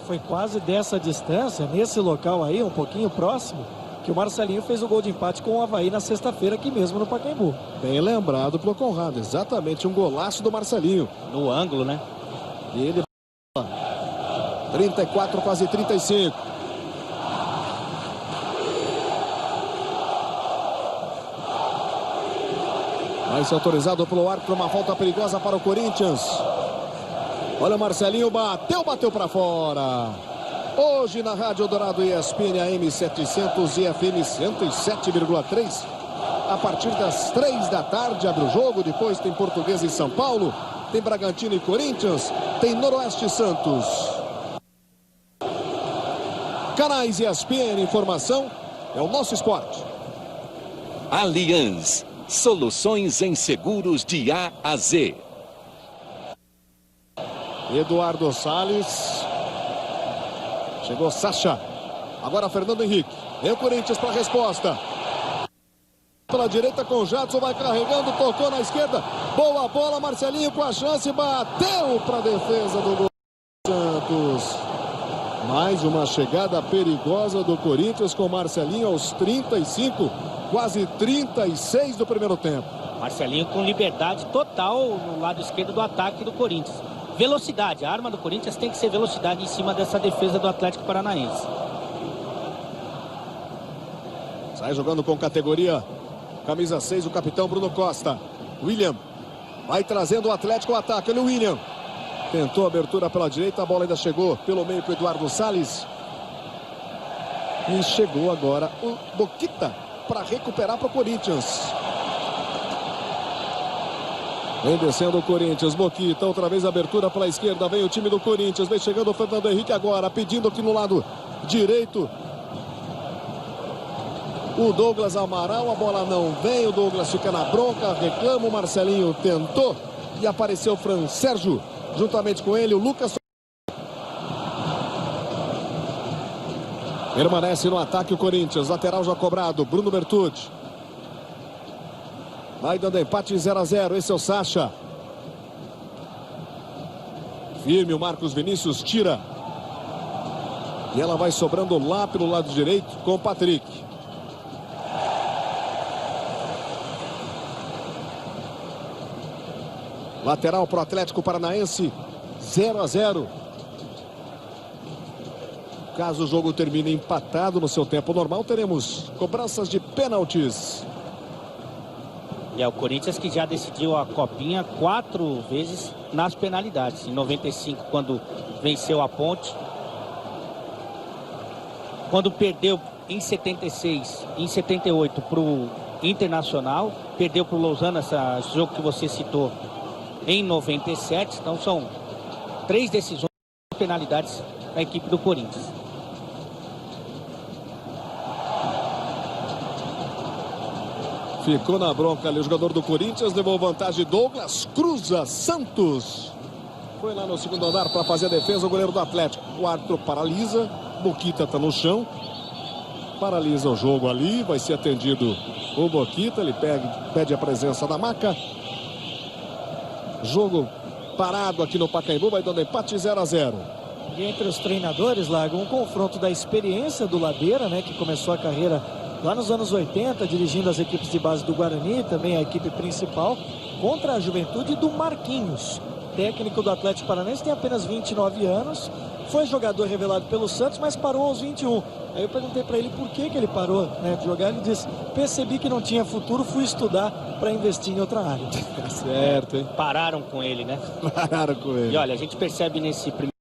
Speaker 3: Foi quase dessa distância, nesse local aí, um pouquinho próximo, que o Marcelinho fez o gol de empate com o Avaí na sexta-feira aqui mesmo no Pacaembu.
Speaker 1: Bem lembrado pelo Conrado, exatamente um golaço do Marcelinho.
Speaker 2: No ângulo, né?
Speaker 1: E ele 34, quase 35. Vai ser autorizado pelo árbitro, uma falta perigosa para o Corinthians. Olha o Marcelinho, bateu para fora. Hoje na Rádio Dourado ESPN AM 700 e FM 107,3. A partir das 3 da tarde abre o jogo, depois tem Portuguesa e São Paulo, tem Bragantino e Corinthians, tem Noroeste e Santos. Canais ESPN, informação é o nosso esporte.
Speaker 6: Allianz, soluções em seguros de A a Z.
Speaker 1: Eduardo Salles. Chegou Sacha. Agora Fernando Henrique. Vem o Corinthians para a resposta. Pela direita com o Jadson, vai carregando, tocou na esquerda. Boa bola, Marcelinho com a chance, bateu para a defesa do gol. Santos. Mais uma chegada perigosa do Corinthians com Marcelinho aos 35, quase 36 do primeiro tempo.
Speaker 2: Marcelinho com liberdade total no lado esquerdo do ataque do Corinthians. Velocidade, a arma do Corinthians tem que ser velocidade em cima dessa defesa do Atlético Paranaense.
Speaker 1: Sai jogando com categoria. Camisa 6, o capitão Bruno Costa. William vai trazendo o Atlético ao ataque. Olha o William. Tentou a abertura pela direita, a bola ainda chegou pelo meio para o Eduardo Salles. E chegou agora o Boquita para recuperar para o Corinthians. Vem descendo o Corinthians, Boquita, outra vez abertura pela esquerda, vem o time do Corinthians, vem chegando o Fernando Henrique agora, pedindo aqui no lado direito. O Douglas Amaral, a bola não vem, o Douglas fica na bronca, reclama, o Marcelinho tentou e apareceu o Fran Sérgio, juntamente com ele o Lucas. Permanece no ataque o Corinthians, lateral já cobrado, Bruno Bertucci. Vai dando empate em 0 a 0, esse é o Sacha. Firme o Marcos Vinícius, tira. E ela vai sobrando lá pelo lado direito com o Patrick. Lateral para o Atlético Paranaense, 0 a 0. Caso o jogo termine empatado no seu tempo normal, teremos cobranças de pênaltis.
Speaker 2: E é o Corinthians que já decidiu a Copinha 4 vezes nas penalidades. Em 95, quando venceu a Ponte. Quando perdeu em 76, em 78 para o Internacional. Perdeu para o Lausanne, esse jogo que você citou, em 97. Então são 3 decisões de penalidades da equipe do Corinthians.
Speaker 1: Ficou na bronca ali o jogador do Corinthians, levou vantagem Douglas, cruza Santos. Foi lá no segundo andar para fazer a defesa o goleiro do Atlético. O árbitro paralisa, Boquita está no chão. Paralisa o jogo ali, vai ser atendido o Boquita, ele pede a presença da maca. Jogo parado aqui no Pacaembu, vai dando empate 0 a 0.
Speaker 3: E entre os treinadores, Lago, um confronto da experiência do Ladeira, né, que começou a carreira lá nos anos 80, dirigindo as equipes de base do Guarani, também a equipe principal, contra a juventude do Marquinhos, técnico do Atlético Paranaense, tem apenas 29 anos, foi jogador revelado pelo Santos, mas parou aos 21. Aí eu perguntei para ele por que ele parou, né, de jogar, ele disse: percebi que não tinha futuro, fui estudar para investir em outra área.
Speaker 1: Certo, hein?
Speaker 2: Pararam com ele, né?
Speaker 1: Pararam com ele.
Speaker 2: E olha, a gente percebe nesse primeiro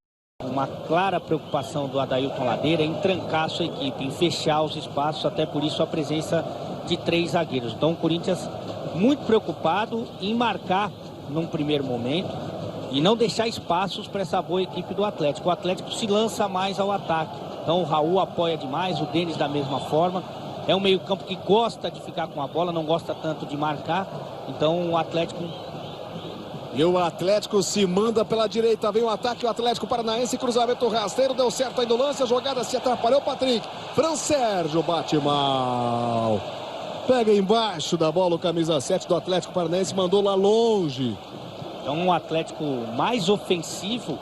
Speaker 2: uma clara preocupação do Adailton Ladeira em trancar a sua equipe, em fechar os espaços, até por isso a presença de 3 zagueiros. Então o Corinthians muito preocupado em marcar num primeiro momento e não deixar espaços para essa boa equipe do Atlético. O Atlético se lança mais ao ataque. Então o Raul apoia demais, o Denis da mesma forma. É um meio-campo que gosta de ficar com a bola, não gosta tanto de marcar. Então o Atlético...
Speaker 1: E o Atlético se manda pela direita, vem o ataque, o Atlético Paranaense, cruzamento rasteiro, deu certo aí no lance, a jogada se atrapalhou, Patrick. Fran Sérgio bate mal. Pega embaixo da bola o camisa 7 do Atlético Paranaense, mandou lá longe.
Speaker 2: É um Atlético mais ofensivo,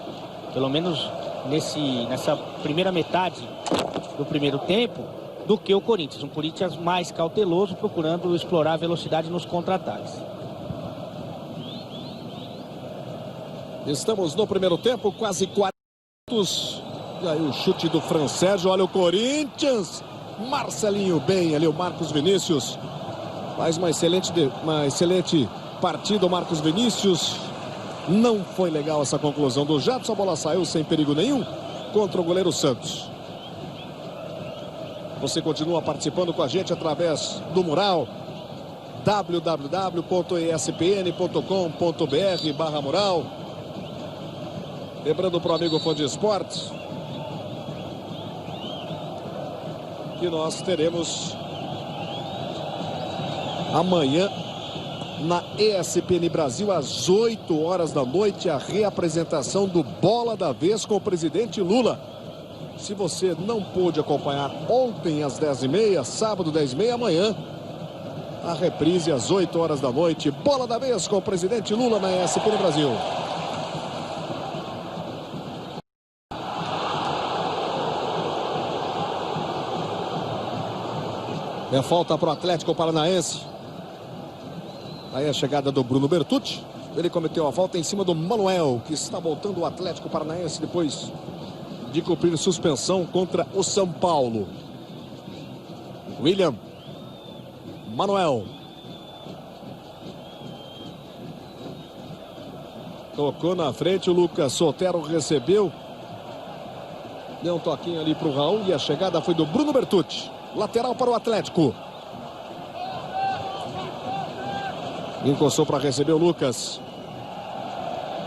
Speaker 2: pelo menos nessa primeira metade do primeiro tempo, do que o Corinthians. Um Corinthians mais cauteloso, procurando explorar a velocidade nos contra-ataques.
Speaker 1: Estamos no primeiro tempo, quase 40 minutos. E aí o chute do Fran Sérgio, olha o Corinthians. Marcelinho bem ali, o Marcos Vinícius. Faz uma excelente partida o Marcos Vinícius. Não foi legal essa conclusão do Jadson, a bola saiu sem perigo nenhum contra o goleiro Santos. Você continua participando com a gente através do mural www.espn.com.br/mural. Lembrando para o amigo fã de esportes que nós teremos amanhã na ESPN Brasil às 8 horas da noite a reapresentação do Bola da Vez com o presidente Lula. Se você não pôde acompanhar ontem às 10h30, sábado 10h30, amanhã a reprise às 8 horas da noite. Bola da Vez com o presidente Lula na ESPN Brasil. É falta para o Atlético Paranaense. Aí a chegada do Bruno Bertucci. Ele cometeu a falta em cima do Manuel, que está voltando o Atlético Paranaense depois de cumprir suspensão contra o São Paulo. William. Manuel. Tocou na frente, o Lucas Sotero recebeu. Deu um toquinho ali para o Raul e a chegada foi do Bruno Bertucci. Lateral para o Atlético. Encostou para receber o Lucas.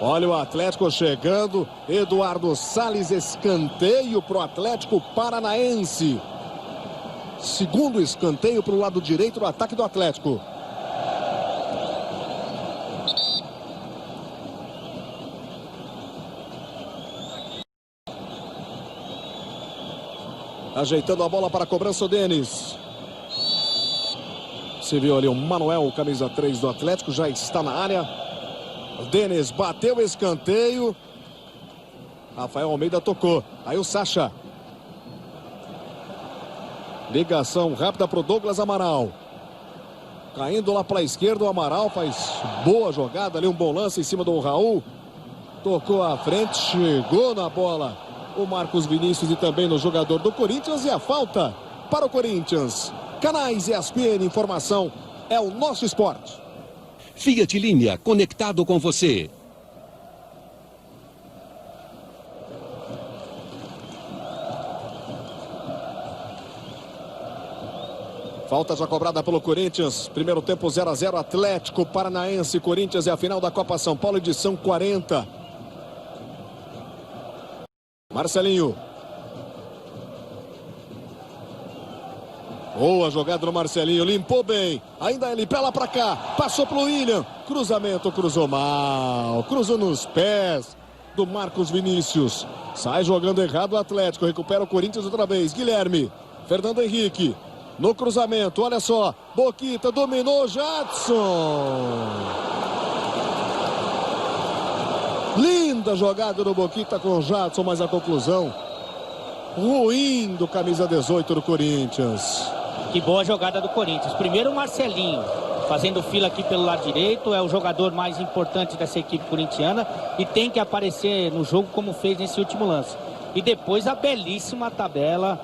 Speaker 1: Olha o Atlético chegando. Eduardo Salles, escanteio para o Atlético Paranaense. Segundo escanteio para o lado direito do ataque do Atlético. Ajeitando a bola para a cobrança o Denis. Você viu ali o Manuel, camisa 3 do Atlético, já está na área. O Denis bateu o escanteio. Rafael Almeida tocou. Aí o Sacha. Ligação rápida para o Douglas Amaral. Caindo lá para a esquerda, o Amaral faz boa jogada ali, um bom lance em cima do Raul. Tocou à frente, chegou na bola o Marcos Vinícius e também no jogador do Corinthians. E a falta para o Corinthians. Canais ESPN, informação é o nosso esporte.
Speaker 6: Fiat Linha, conectado com você.
Speaker 1: Falta já cobrada pelo Corinthians. Primeiro tempo 0 a 0, Atlético Paranaense. Corinthians é a final da Copa São Paulo, edição 40. Marcelinho. Boa jogada do Marcelinho, limpou bem. Ainda ele pela para cá, passou pro William. Cruzamento, cruzou mal. Cruzou nos pés do Marcos Vinícius. Sai jogando errado o Atlético. Recupera o Corinthians outra vez. Guilherme. Fernando Henrique. No cruzamento, olha só. Boquita dominou, Jadson. Linda jogada do Boquita com o Jadson, mas a conclusão ruim do camisa 18 do Corinthians.
Speaker 2: Que boa jogada do Corinthians. Primeiro o Marcelinho, fazendo fila aqui pelo lado direito. É o jogador mais importante dessa equipe corintiana e tem que aparecer no jogo como fez nesse último lance. E depois a belíssima tabela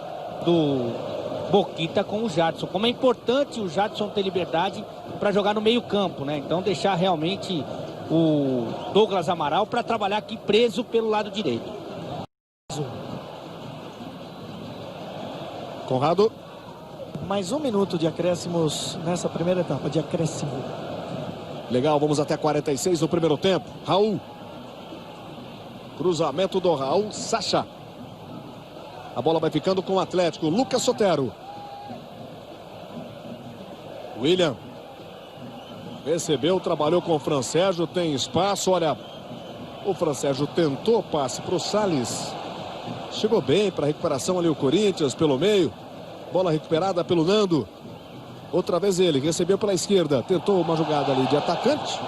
Speaker 2: do Boquita com o Jadson. Como é importante o Jadson ter liberdade para jogar no meio campo, né? Então deixar realmente o Douglas Amaral para trabalhar aqui preso pelo lado direito.
Speaker 1: Conrado.
Speaker 3: Mais 1 minuto de acréscimos nessa primeira etapa de acréscimo.
Speaker 1: Legal, vamos até 46 no primeiro tempo. Raul. Cruzamento do Raul. Sacha. A bola vai ficando com o Atlético. Lucas Sotero. William. Recebeu, trabalhou com o Francérgio. Tem espaço, olha. O Francérgio tentou passe para o Salles. Chegou bem para a recuperação ali o Corinthians pelo meio. Bola recuperada pelo Nando. Outra vez ele, recebeu pela esquerda. Tentou uma jogada ali de atacante.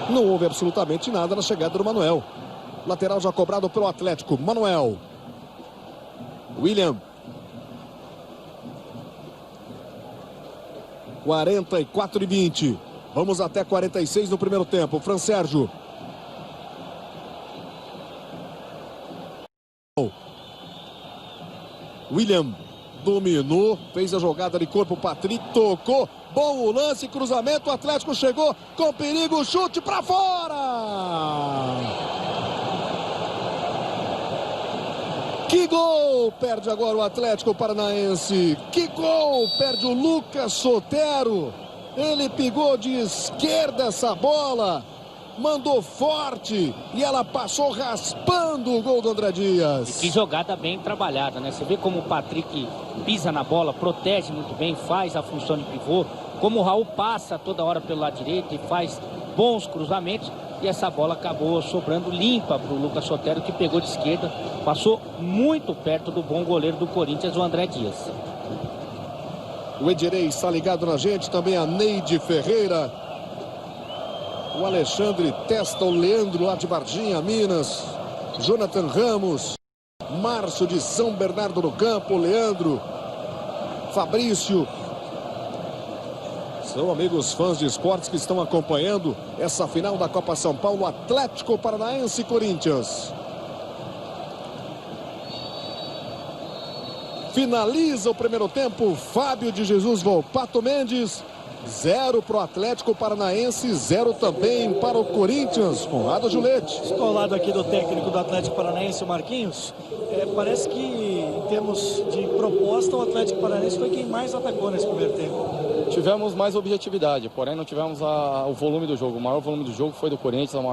Speaker 1: Não houve absolutamente nada na chegada do Manuel. Lateral já cobrado pelo Atlético. Manuel. William. 44-20. Vamos até 46 no primeiro tempo. Francérgio. William dominou, fez a jogada de corpo, Patrick tocou, bom o lance, cruzamento, o Atlético chegou com perigo, chute para fora! Que gol! Perde agora o Atlético Paranaense. Que gol! Perde o Lucas Sotero. Ele pegou de esquerda essa bola. Mandou forte e ela passou raspando o gol do André Dias.
Speaker 2: E que jogada bem trabalhada, né? Você vê como o Patrick pisa na bola, protege muito bem, faz a função de pivô. Como o Raul passa toda hora pelo lado direito e faz bons cruzamentos. E essa bola acabou sobrando limpa para o Lucas Sotero, que pegou de esquerda. Passou muito perto do bom goleiro do Corinthians, o André Dias.
Speaker 1: O Edirei está ligado na gente, também a Neide Ferreira. O Alexandre Testa, o Leandro lá de Varginha, Minas. Jonathan Ramos. Márcio de São Bernardo do Campo, Leandro. Fabrício. São amigos fãs de esportes que estão acompanhando essa final da Copa São Paulo, Atlético Paranaense e Corinthians. Finaliza o primeiro tempo, Fábio de Jesus Volpato Mendes. 0 para o Atlético Paranaense, 0 também para o Corinthians. Conrado Giuletti.
Speaker 3: Estou ao lado aqui do técnico do Atlético Paranaense, o Marquinhos. Parece que em termos de proposta, o Atlético Paranaense foi quem mais atacou nesse primeiro tempo.
Speaker 7: Tivemos mais objetividade, porém não tivemos o volume do jogo. O maior volume do jogo foi do Corinthians,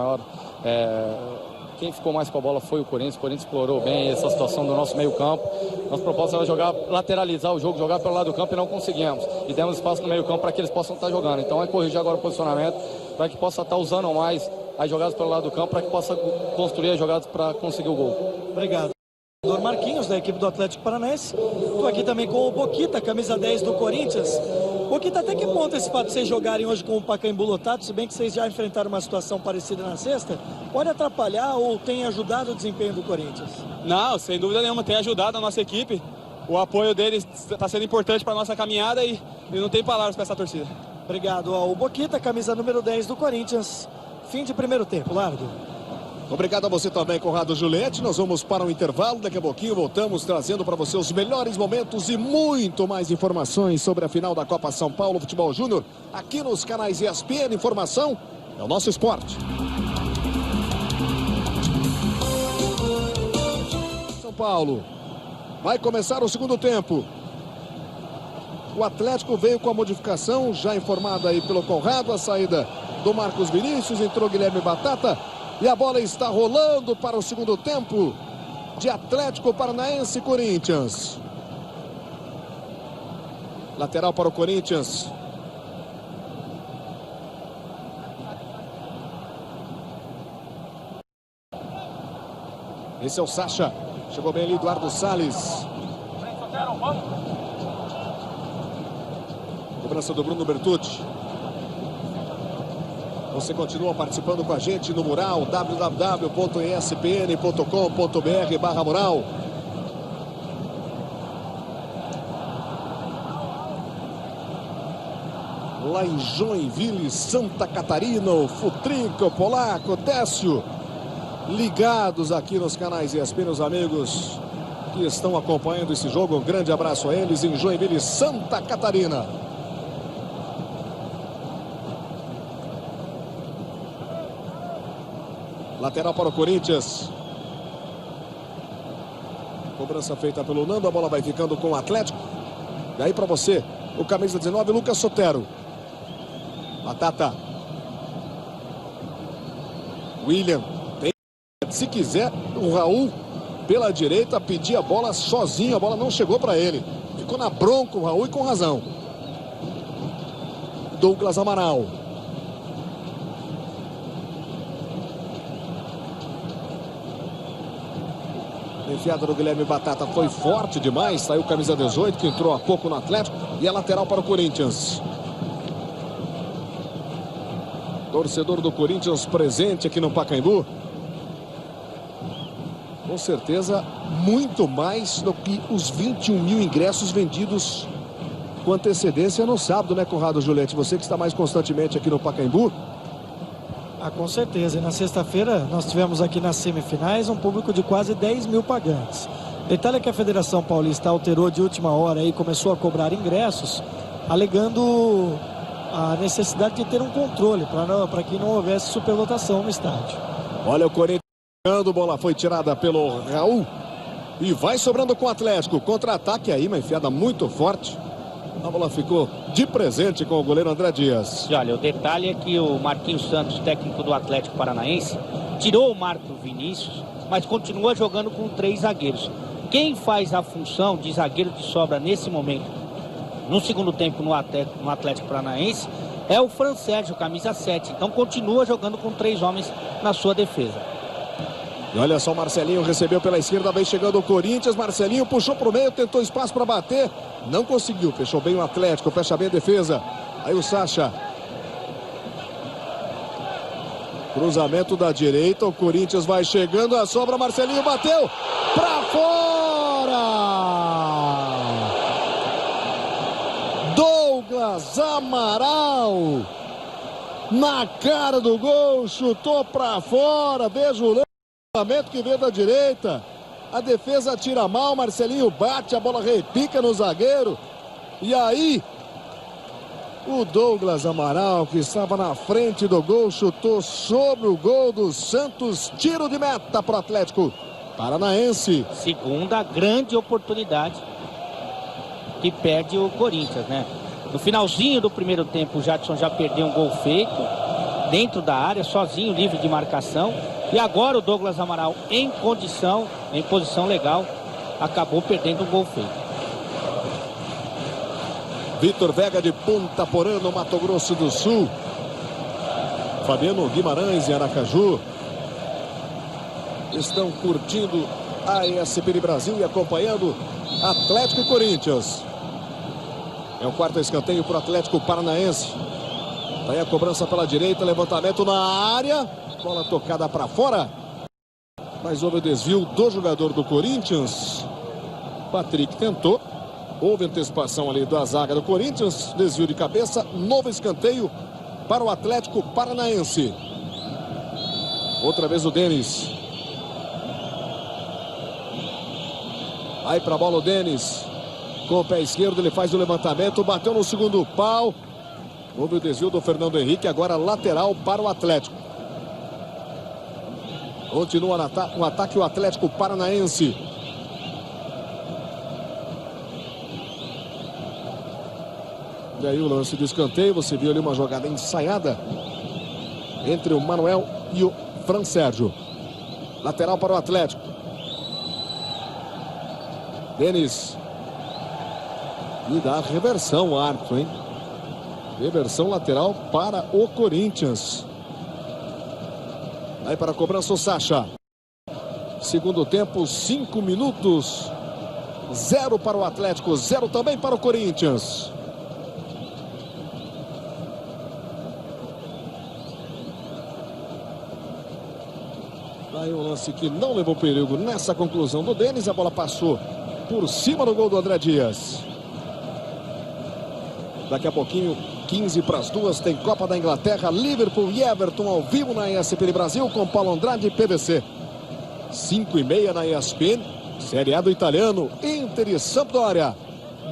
Speaker 7: quem ficou mais com a bola foi o Corinthians explorou bem essa situação do nosso meio campo. Nossa proposta era jogar, lateralizar o jogo, jogar pelo lado do campo e não conseguimos. E demos espaço no meio campo para que eles possam estar jogando. Então é corrigir agora o posicionamento para que possa estar usando mais as jogadas pelo lado do campo, para que possa construir as jogadas para conseguir o gol.
Speaker 3: Obrigado. Marquinhos, da equipe do Atlético Paranaense. Estou aqui também com o Boquita, camisa 10 do Corinthians. Boquita, até que ponto esse fato de vocês jogarem hoje com o Pacaembu lotado, se bem que vocês já enfrentaram uma situação parecida na sexta, pode atrapalhar ou tem ajudado o desempenho do Corinthians?
Speaker 8: Não, sem dúvida nenhuma, tem ajudado a nossa equipe. O apoio deles está sendo importante para a nossa caminhada e não tem palavras para essa torcida.
Speaker 3: Obrigado ao Boquita, camisa número 10 do Corinthians. Fim de primeiro tempo, Largo.
Speaker 1: Obrigado a você também, Conrado Giuletti. Nós vamos para um intervalo. Daqui a pouquinho voltamos trazendo para você os melhores momentos e muito mais informações sobre a final da Copa São Paulo Futebol Júnior. Aqui nos canais ESPN, informação é o nosso esporte. São Paulo vai começar o segundo tempo. O Atlético veio com a modificação, já informada aí pelo Conrado, a saída do Marcos Vinícius, entrou Guilherme Batata. E a bola está rolando para o segundo tempo de Atlético Paranaense e Corinthians. Lateral para o Corinthians. Esse é o Sacha. Chegou bem ali Eduardo Salles. Cobrança do Bruno Bertucci. Você continua participando com a gente no mural www.espn.com.br/mural. Lá em Joinville, Santa Catarina, o Futrica, o Polaco, o Décio, ligados aqui nos canais ESPN, os amigos que estão acompanhando esse jogo. Um grande abraço a eles em Joinville, Santa Catarina. Lateral para o Corinthians. Cobrança feita pelo Nando. A bola vai ficando com o Atlético. E aí para você, o camisa 19, Lucas Sotero. Batata. William. Se quiser, o Raul pela direita pedia a bola sozinho. A bola não chegou para ele. Ficou na bronca o Raul e com razão. Douglas Amaral. Enfiada do Guilherme Batata foi forte demais. Saiu camisa 18, que entrou há pouco no Atlético. E é lateral para o Corinthians. Torcedor do Corinthians presente aqui no Pacaembu. Com certeza, muito mais do que os 21 mil ingressos vendidos com antecedência no sábado, né, Conrado Giuletti? Você que está mais constantemente aqui no Pacaembu.
Speaker 3: Com certeza, e na sexta-feira nós tivemos aqui nas semifinais um público de quase 10 mil pagantes. Detalhe que a Federação Paulista alterou de última hora e começou a cobrar ingressos, alegando a necessidade de ter um controle para que não houvesse superlotação no estádio.
Speaker 1: Olha o Corinthians, a bola foi tirada pelo Raul e vai sobrando com o Atlético. Contra-ataque aí, uma enfiada muito forte. A bola ficou de presente com o goleiro André Dias.
Speaker 2: E olha, o detalhe é que o Marquinhos Santos, técnico do Atlético Paranaense, tirou o Marcos Vinícius, mas continua jogando com 3 zagueiros. Quem faz a função de zagueiro de sobra nesse momento, no segundo tempo no Atlético Paranaense, é o Fran Sérgio, camisa 7. Então continua jogando com 3 homens na sua defesa.
Speaker 1: E olha só, o Marcelinho recebeu pela esquerda, vem chegando o Corinthians. Marcelinho puxou para o meio, tentou espaço para bater. Não conseguiu, fechou bem o Atlético, fecha bem a defesa. Aí o Sacha. Cruzamento da direita, o Corinthians vai chegando, a sobra, Marcelinho bateu para fora. Douglas Douglas Amaral. Na cara do gol, chutou para fora. Veja o lançamento que veio da direita. A defesa tira mal, Marcelinho bate, a bola repica no zagueiro. E aí, o Douglas Amaral, que estava na frente do gol, chutou sobre o gol do Santos. Tiro de meta para o Atlético Paranaense.
Speaker 2: Segunda grande oportunidade que perde o Corinthians, né? No finalzinho do primeiro tempo, o Jadson já perdeu um gol feito dentro da área, sozinho, livre de marcação. E agora o Douglas Amaral em condição, em posição legal, acabou perdendo um gol feito.
Speaker 1: Vitor Vega de Ponta Porã, no Mato Grosso do Sul. Fabiano Guimarães em Aracaju. Estão curtindo a ESPN Brasil e acompanhando Atlético e Corinthians. É o quarto escanteio para o Atlético Paranaense. Tá aí a cobrança pela direita, levantamento na área. Bola tocada para fora. Mas houve o desvio do jogador do Corinthians. Patrick tentou. Houve antecipação ali da zaga do Corinthians. Desvio de cabeça. Novo escanteio para o Atlético Paranaense. Outra vez o Denis. Aí para a bola o Denis. Com o pé esquerdo ele faz o levantamento. Bateu no segundo pau. Houve o desvio do Fernando Henrique. Agora lateral para o Atlético. Continua no ataque o Atlético Paranaense. E aí o lance de escanteio. Você viu ali uma jogada ensaiada entre o Manuel e o Fran Sérgio. Lateral para o Atlético. Denis. E dá reversão o árbitro, hein? Reversão lateral para o Corinthians. Aí para a cobrança o Sacha. Segundo tempo, 5 minutos. 0 para o Atlético, 0 também para o Corinthians. Aí um lance que não levou perigo nessa conclusão do Denis. A bola passou por cima do gol do André Dias. Daqui a pouquinho, 15 para as 2, tem Copa da Inglaterra, Liverpool e Everton ao vivo na ESPN Brasil com Paulo Andrade e PVC. 5h30 na ESPN, Série A do italiano, Inter e Sampdoria.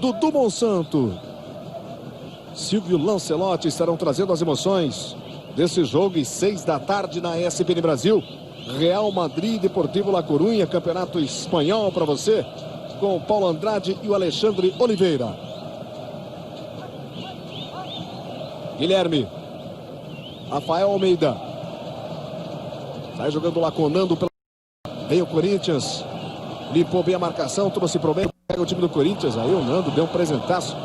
Speaker 1: Dudu Monsanto, Silvio Lancelotti estarão trazendo as emoções desse jogo. E 6 da tarde na ESPN Brasil, Real Madrid Deportivo La Coruña, campeonato espanhol para você, com o Paulo Andrade e o Alexandre Oliveira. Guilherme. Rafael Almeida. Sai jogando lá com o Nando. Vem o Corinthians. Limpou bem a marcação, trouxe problema. Pega o time do Corinthians. Aí o Nando deu um presentaço.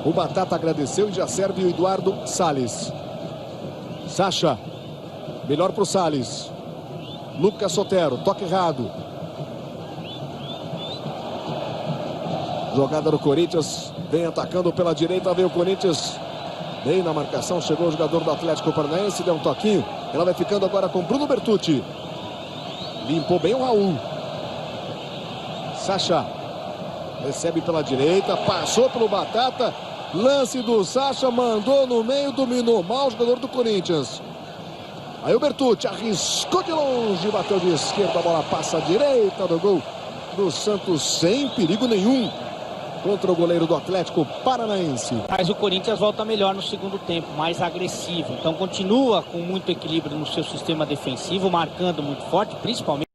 Speaker 1: O Batata agradeceu e já serve o Eduardo Salles. Sacha. Melhor para o Salles. Lucas Sotero. Toque errado. Jogada do Corinthians. Vem atacando pela direita. Vem o Corinthians. Bem na marcação, chegou o jogador do Atlético Paranaense, deu um toquinho. Ela vai ficando agora com Bruno Bertucci. Limpou bem o Raul. Sacha. Recebe pela direita, passou pelo Batata. Lance do Sacha, mandou no meio, dominou mal o jogador do Corinthians. Aí o Bertucci arriscou de longe, bateu de esquerda, a bola passa à direita do gol do Santos sem perigo nenhum contra o goleiro do Atlético Paranaense.
Speaker 2: Mas o Corinthians volta melhor no segundo tempo, mais agressivo. Então continua com muito equilíbrio no seu sistema defensivo, marcando muito forte, principalmente,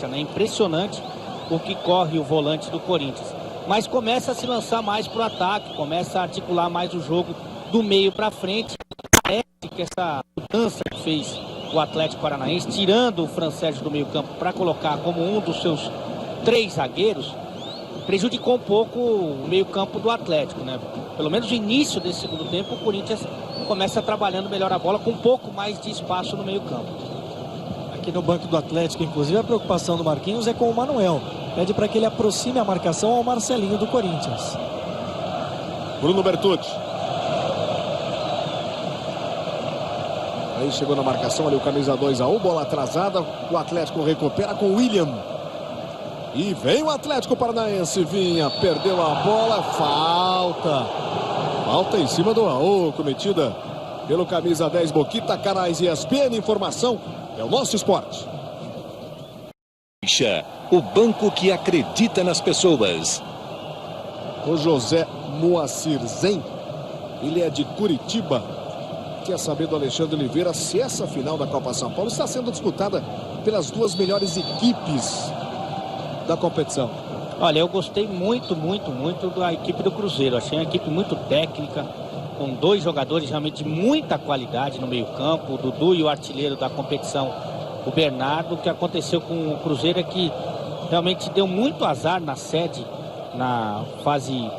Speaker 2: né? Impressionante o que corre o volante do Corinthians. Mas começa a se lançar mais para o ataque, começa a articular mais o jogo do meio para frente. Parece que essa mudança que fez o Atlético Paranaense, tirando o Fran Sérgio do meio campo para colocar como um dos seus 3 zagueiros, prejudicou um pouco o meio-campo do Atlético, né? Pelo menos no início desse segundo tempo, o Corinthians começa trabalhando melhor a bola, com um pouco mais de espaço no meio-campo.
Speaker 3: Aqui no banco do Atlético, inclusive, a preocupação do Marquinhos é com o Manuel. Pede para que ele aproxime a marcação ao Marcelinho do Corinthians.
Speaker 1: Bruno Bertucci. Aí chegou na marcação ali o camisa 2-1, bola atrasada. O Atlético recupera com o William. E vem o Atlético Paranaense, Vinha, perdeu a bola, falta. Falta em cima do Raul, cometida pelo camisa 10 Boquita, canais ESPN, informação é o nosso esporte.
Speaker 6: Caixa, o banco que acredita nas pessoas.
Speaker 1: O José Moacir Zen, ele é de Curitiba. Quer saber do Alexandre Oliveira se essa final da Copa São Paulo está sendo disputada pelas duas melhores equipes da competição?
Speaker 2: Olha, eu gostei muito da equipe do Cruzeiro. Achei uma equipe muito técnica, com dois jogadores realmente de muita qualidade no meio-campo, o Dudu e o artilheiro da competição, o Bernardo. O que aconteceu com o Cruzeiro é que realmente deu muito azar na sede, na fase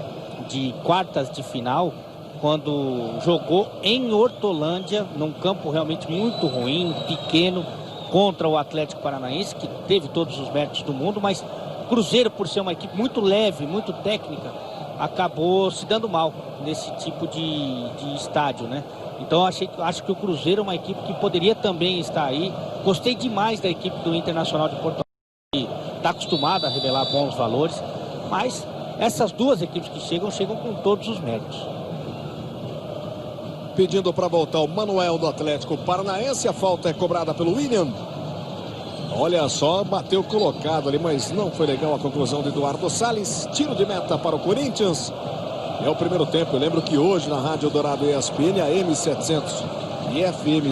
Speaker 2: de quartas de final, quando jogou em Hortolândia, num campo realmente muito ruim, pequeno, contra o Atlético Paranaense, que teve todos os méritos do mundo, mas Cruzeiro, por ser uma equipe muito leve, muito técnica, acabou se dando mal nesse tipo de estádio, né? Então acho que o Cruzeiro é uma equipe que poderia também estar aí. Gostei demais da equipe do Internacional de Porto Alegre, que está acostumada a revelar bons valores, mas essas duas equipes que chegam com todos os méritos.
Speaker 1: Pedindo para voltar o Manuel do Atlético Paranaense, a falta é cobrada pelo William. Olha só, bateu colocado ali, mas não foi legal a conclusão de Eduardo Salles. Tiro de meta para o Corinthians. É o primeiro tempo. Eu lembro que hoje na Rádio Dourado ESPN, a M700 e FM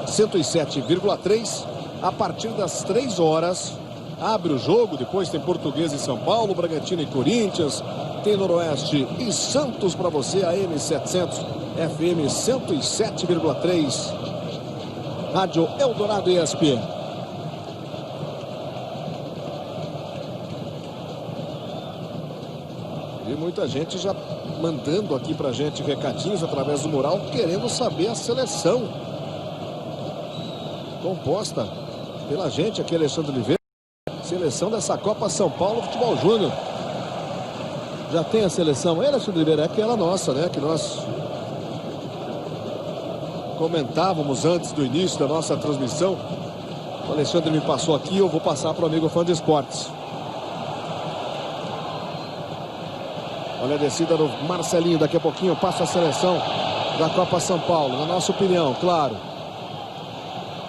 Speaker 1: 107,3, a partir das 3 horas, abre o jogo. Depois tem Portuguesa e São Paulo, Bragantino e Corinthians, tem Noroeste e Santos para você, a M700 FM 107,3, Rádio Eldorado ESPN. E muita gente já mandando aqui pra gente recadinhos através do mural, querendo saber a seleção composta pela gente aqui, Alexandre Oliveira. Seleção dessa Copa São Paulo Futebol Júnior. Já tem a seleção, Alexandre Oliveira, é aquela nossa, né? Que nós comentávamos antes do início da nossa transmissão. O Alexandre me passou aqui, eu vou passar para o amigo fã de esportes. Olha a descida do Marcelinho, daqui a pouquinho passa a seleção da Copa São Paulo. Na nossa opinião, claro,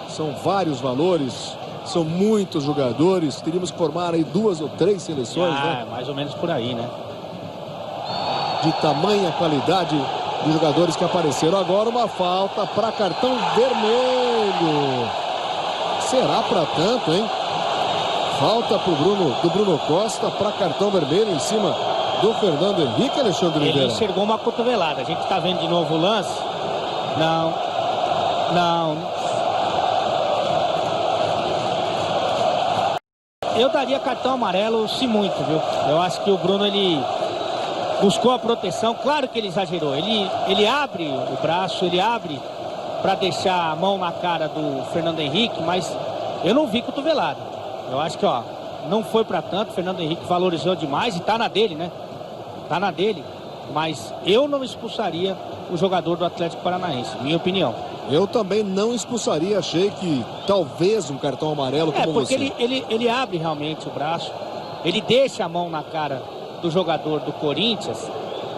Speaker 1: são vários valores, são muitos jogadores, teríamos que formar aí 2 ou 3 seleções, né?
Speaker 2: Mais ou menos por aí, né?
Speaker 1: De tamanha qualidade de jogadores que apareceram. Agora uma falta para cartão vermelho. Será para tanto, hein? Falta do Bruno Costa para cartão vermelho em cima do Fernando Henrique, Alexandre Oliveira.
Speaker 2: Ele enxergou uma cotovelada. A gente está vendo de novo o lance. Não. Eu daria cartão amarelo se muito, viu? Eu acho que o Bruno, ele buscou a proteção. Claro que ele exagerou. Ele abre o braço, ele abre para deixar a mão na cara do Fernando Henrique, mas eu não vi cotovelada. Eu acho que, ó, não foi para tanto. O Fernando Henrique valorizou demais e tá na dele, né? Tá na dele. Mas eu não expulsaria o jogador do Atlético Paranaense, minha opinião.
Speaker 1: Eu também não expulsaria, achei que talvez um cartão amarelo como
Speaker 2: porque
Speaker 1: você.
Speaker 2: Ele abre realmente o braço, ele deixa a mão na cara do jogador do Corinthians,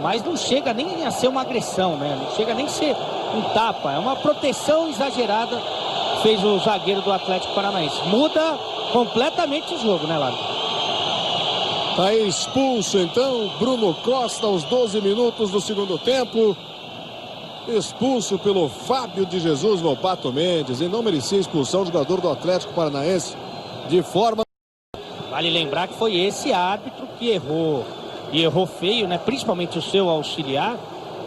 Speaker 2: mas não chega nem a ser uma agressão, né? Não chega nem a ser um tapa, é uma proteção exagerada, fez o zagueiro do Atlético Paranaense. Muda completamente o jogo, né, Lara?
Speaker 1: Tá expulso então Bruno Costa aos 12 minutos do segundo tempo. Expulso pelo Fábio de Jesus Lobato Mendes. E não merecia expulsão o jogador do Atlético Paranaense de forma...
Speaker 2: Vale lembrar que foi esse árbitro que errou. E errou feio, né? Principalmente o seu auxiliar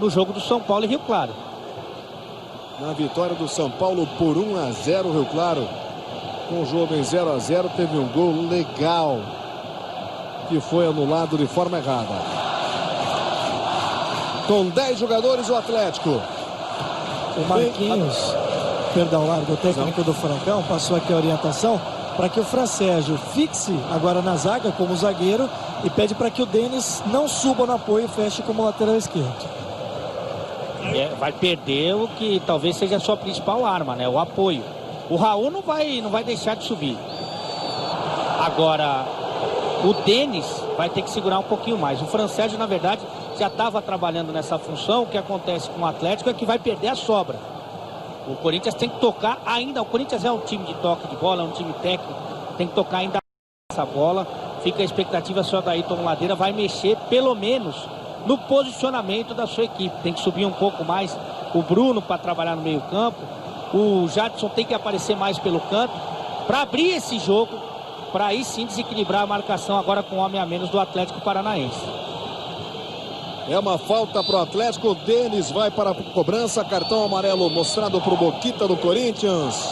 Speaker 2: no jogo do São Paulo e Rio Claro.
Speaker 1: Na vitória do São Paulo por 1-0, Rio Claro. Com o jogo em 0-0, teve um gol legal que foi anulado de forma errada. Com 10 jogadores o Atlético.
Speaker 3: O Marquinhos, perdão, Largo, o técnico do Francão, passou aqui a orientação para que o Fran Sérgio fixe agora na zaga como zagueiro e pede para que o Denis não suba no apoio e feche como lateral esquerdo.
Speaker 2: Vai perder o que talvez seja a sua principal arma, né? O apoio. O Raul não vai deixar de subir. Agora, o Denis vai ter que segurar um pouquinho mais. O Fran Sérgio, na verdade, já estava trabalhando nessa função. O que acontece com o Atlético é que vai perder a sobra. O Corinthians tem que tocar ainda. O Corinthians é um time de toque de bola, é um time técnico. Tem que tocar ainda essa bola. Fica a expectativa se o Adailton Ladeira vai mexer pelo menos no posicionamento da sua equipe. Tem que subir um pouco mais o Bruno para trabalhar no meio campo. O Jadson tem que aparecer mais pelo canto para abrir esse jogo, para aí sim desequilibrar a marcação agora com um homem a menos do Atlético Paranaense.
Speaker 1: É uma falta para o Atlético. O Denis vai para a cobrança. Cartão amarelo mostrado para o Boquita do Corinthians.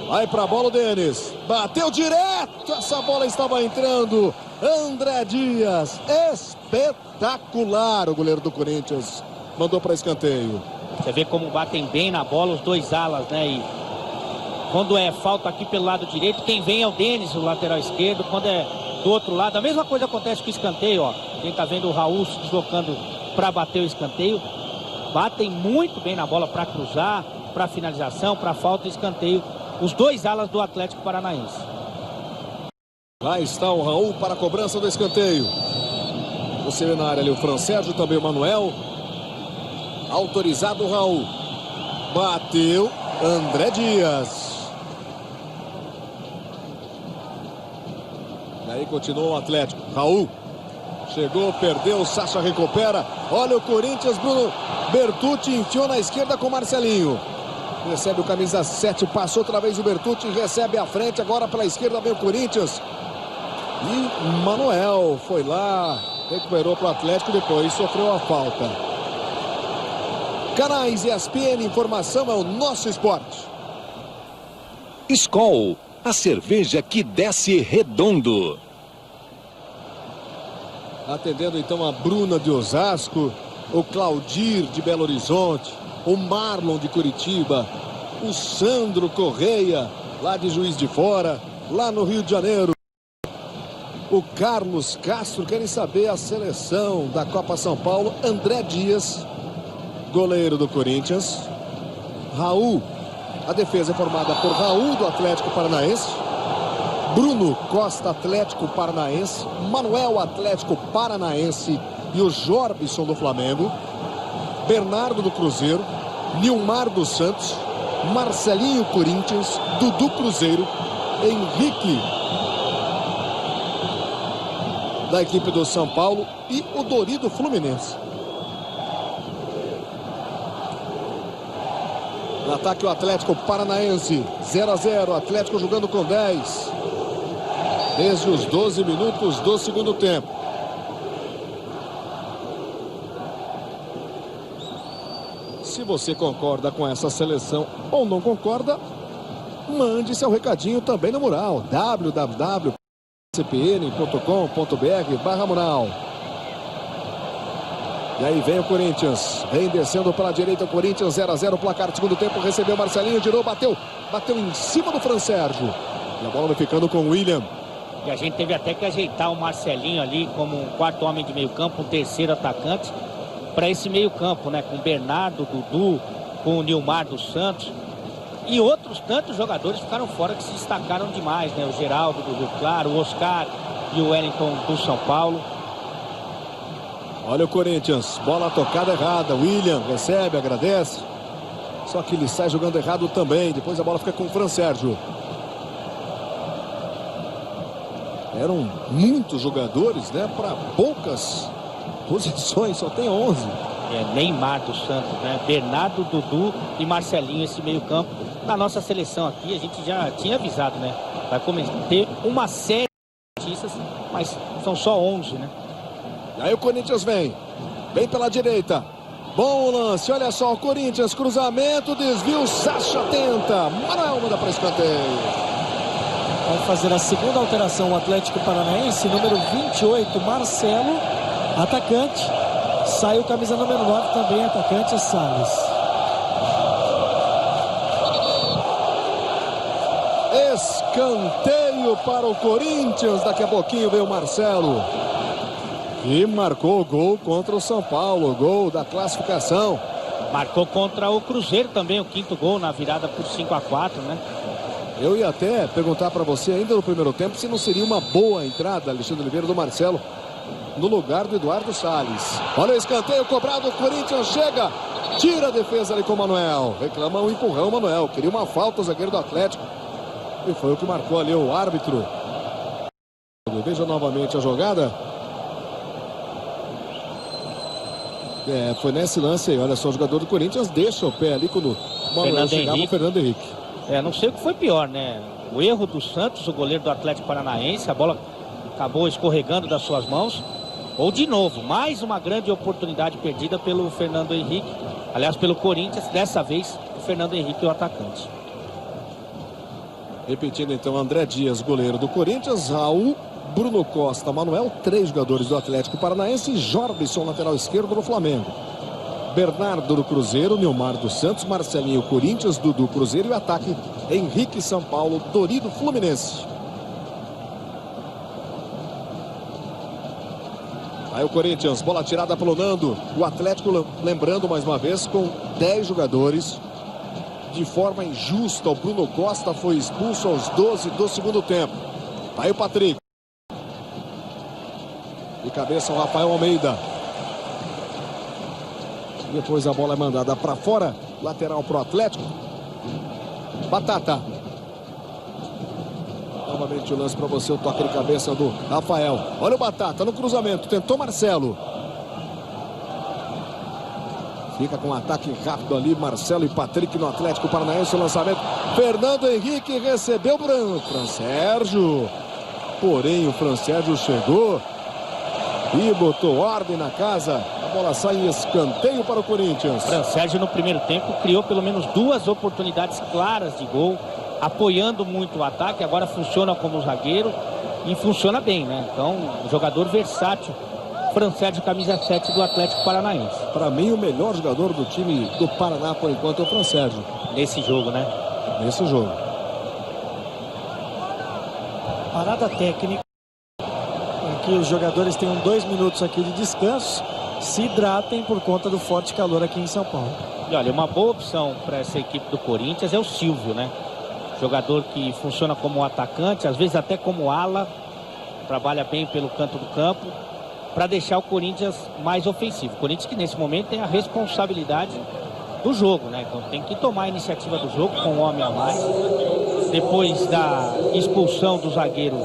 Speaker 1: Vai para a bola o Denis. Bateu direto. Essa bola estava entrando. André Dias. Espetacular o goleiro do Corinthians. Mandou para escanteio.
Speaker 2: Você vê como batem bem na bola os dois alas, né? E quando é falta aqui pelo lado direito, quem vem é o Denis, o lateral esquerdo. Quando é do outro lado, a mesma coisa acontece com o escanteio, ó. Quem tá vendo o Raul se deslocando para bater o escanteio. Batem muito bem na bola para cruzar, para finalização, para falta e escanteio. Os dois alas do Atlético Paranaense.
Speaker 1: Lá está o Raul para a cobrança do escanteio. Você vê na área ali o Fran Sérgio, também o Manuel. Autorizado o Raul. Bateu André Dias. E aí continua o Atlético. Raul. Chegou, perdeu, o Sacha recupera. Olha o Corinthians, Bruno Bertucci enfiou na esquerda com o Marcelinho. Recebe o camisa 7, passou outra vez o Bertucci, recebe à frente, agora pela esquerda vem o Corinthians. E Manuel foi lá, recuperou para o Atlético, depois sofreu a falta. Canais ESPN, informação é o nosso esporte.
Speaker 6: Skol, a cerveja que desce redondo.
Speaker 1: Atendendo então a Bruna de Osasco, o Claudir de Belo Horizonte, o Marlon de Curitiba, o Sandro Correia, lá de Juiz de Fora, lá no Rio de Janeiro. O Carlos Castro, querem saber a seleção da Copa São Paulo. André Dias, goleiro do Corinthians. Raul, a defesa é formada por Raul do Atlético Paranaense. Bruno Costa, Atlético Paranaense. Manuel, Atlético Paranaense. E o Jorbison do Flamengo. Bernardo do Cruzeiro. Nilmar dos Santos. Marcelinho Corinthians. Dudu Cruzeiro. Henrique da equipe do São Paulo. E o Dorido Fluminense. No ataque o Atlético Paranaense. 0-0. Atlético jogando com 10. Desde os 12 minutos do segundo tempo. Se você concorda com essa seleção ou não concorda, mande seu recadinho também no mural. www.cpn.com.br/mural. E aí vem o Corinthians, vem descendo pela direita o Corinthians, 0-0, placar do segundo tempo, recebeu Marcelinho, girou, bateu em cima do Fran Sérgio. E a bola vai ficando com o William.
Speaker 2: E a gente teve até que ajeitar o Marcelinho ali como um quarto homem de meio campo, um terceiro atacante, para esse meio campo, né? Com o Bernardo, Dudu, com o Nilmar dos Santos. E outros tantos jogadores ficaram fora que se destacaram demais, né? O Geraldo do Rio Claro, o Oscar e o Wellington do São Paulo.
Speaker 1: Olha o Corinthians, bola tocada errada, William recebe, agradece. Só que ele sai jogando errado também, depois a bola fica com o Fran Sérgio. Eram muitos jogadores, né? Para poucas posições, só tem 11.
Speaker 2: Neymar dos Santos, né? Bernardo, Dudu e Marcelinho, esse meio campo. Na nossa seleção aqui, a gente já tinha avisado, né? Vai ter uma série de notícias, mas são só 11, né?
Speaker 1: E aí o Corinthians vem pela direita. Bom lance, olha só o Corinthians, cruzamento, desvio, Sacha tenta. Manuel manda para escanteio.
Speaker 3: Vai fazer a segunda alteração o Atlético Paranaense, número 28, Marcelo, atacante. Sai o camisa número 9, também atacante, Salles.
Speaker 1: Escanteio para o Corinthians, daqui a pouquinho vem o Marcelo. E marcou o gol contra o São Paulo, o gol da classificação.
Speaker 2: Marcou contra o Cruzeiro também, o quinto gol na virada por 5-4, né?
Speaker 1: Eu ia até perguntar para você ainda no primeiro tempo se não seria uma boa entrada, Alexandre Oliveira, do Marcelo. no lugar do Eduardo Salles. Olha o escanteio cobrado, o Corinthians chega, tira a defesa ali com o Manuel. Reclama um empurrão, Manuel. Queria uma falta o zagueiro do Atlético. E foi o que marcou ali o árbitro. Veja novamente a jogada. Foi nesse lance aí. Olha só, o jogador do Corinthians deixa o pé ali quando o Manuel chegava, o Fernando Henrique.
Speaker 2: Não sei o que foi pior, né? O erro do Santos, o goleiro do Atlético Paranaense, a bola acabou escorregando das suas mãos. Ou de novo, mais uma grande oportunidade perdida pelo Fernando Henrique. Aliás, pelo Corinthians, dessa vez o Fernando Henrique é o atacante.
Speaker 1: Repetindo então, André Dias, goleiro do Corinthians, Raul, Bruno Costa, Manuel, 3 jogadores do Atlético Paranaense e Jorbison, lateral esquerdo do Flamengo. Bernardo do Cruzeiro, Nilmar do Santos, Marcelinho Corinthians, Dudu Cruzeiro e o ataque Henrique São Paulo, Dorido Fluminense. Aí o Corinthians, bola tirada pelo Nando. O Atlético, lembrando mais uma vez, com 10 jogadores. De forma injusta, o Bruno Costa foi expulso aos 12 do segundo tempo. Aí o Patrick. De cabeça o Rafael Almeida. Depois a bola é mandada para fora. Lateral para o Atlético. Batata. Novamente o lance para você, o toque de cabeça do Rafael. Olha o Batata no cruzamento. Tentou Marcelo. Fica com um ataque rápido ali, Marcelo e Patrick no Atlético Paranaense, o lançamento. Fernando Henrique recebeu o Fran Sérgio. Porém, o Fran Sérgio chegou e botou ordem na casa. A bola sai em escanteio para o Corinthians.
Speaker 2: Fran Sérgio no primeiro tempo criou pelo menos 2 oportunidades claras de gol, apoiando muito o ataque. Agora funciona como zagueiro e funciona bem, né? Então, um jogador versátil. Fran Sérgio, camisa 7 do Atlético Paranaense.
Speaker 1: Para mim, o melhor jogador do time do Paraná, por enquanto, é o Fran Sérgio.
Speaker 2: Nesse jogo, né?
Speaker 1: Nesse jogo.
Speaker 3: Parada técnica. Aqui os jogadores têm 2 minutos aqui de descanso. Se hidratem por conta do forte calor aqui em São Paulo.
Speaker 2: E olha, uma boa opção para essa equipe do Corinthians é o Silvio, né? Jogador que funciona como atacante, às vezes até como ala. Trabalha bem pelo canto do campo, para deixar o Corinthians mais ofensivo. O Corinthians que nesse momento tem a responsabilidade do jogo, né? Então tem que tomar a iniciativa do jogo com um homem a mais. Depois da expulsão do zagueiro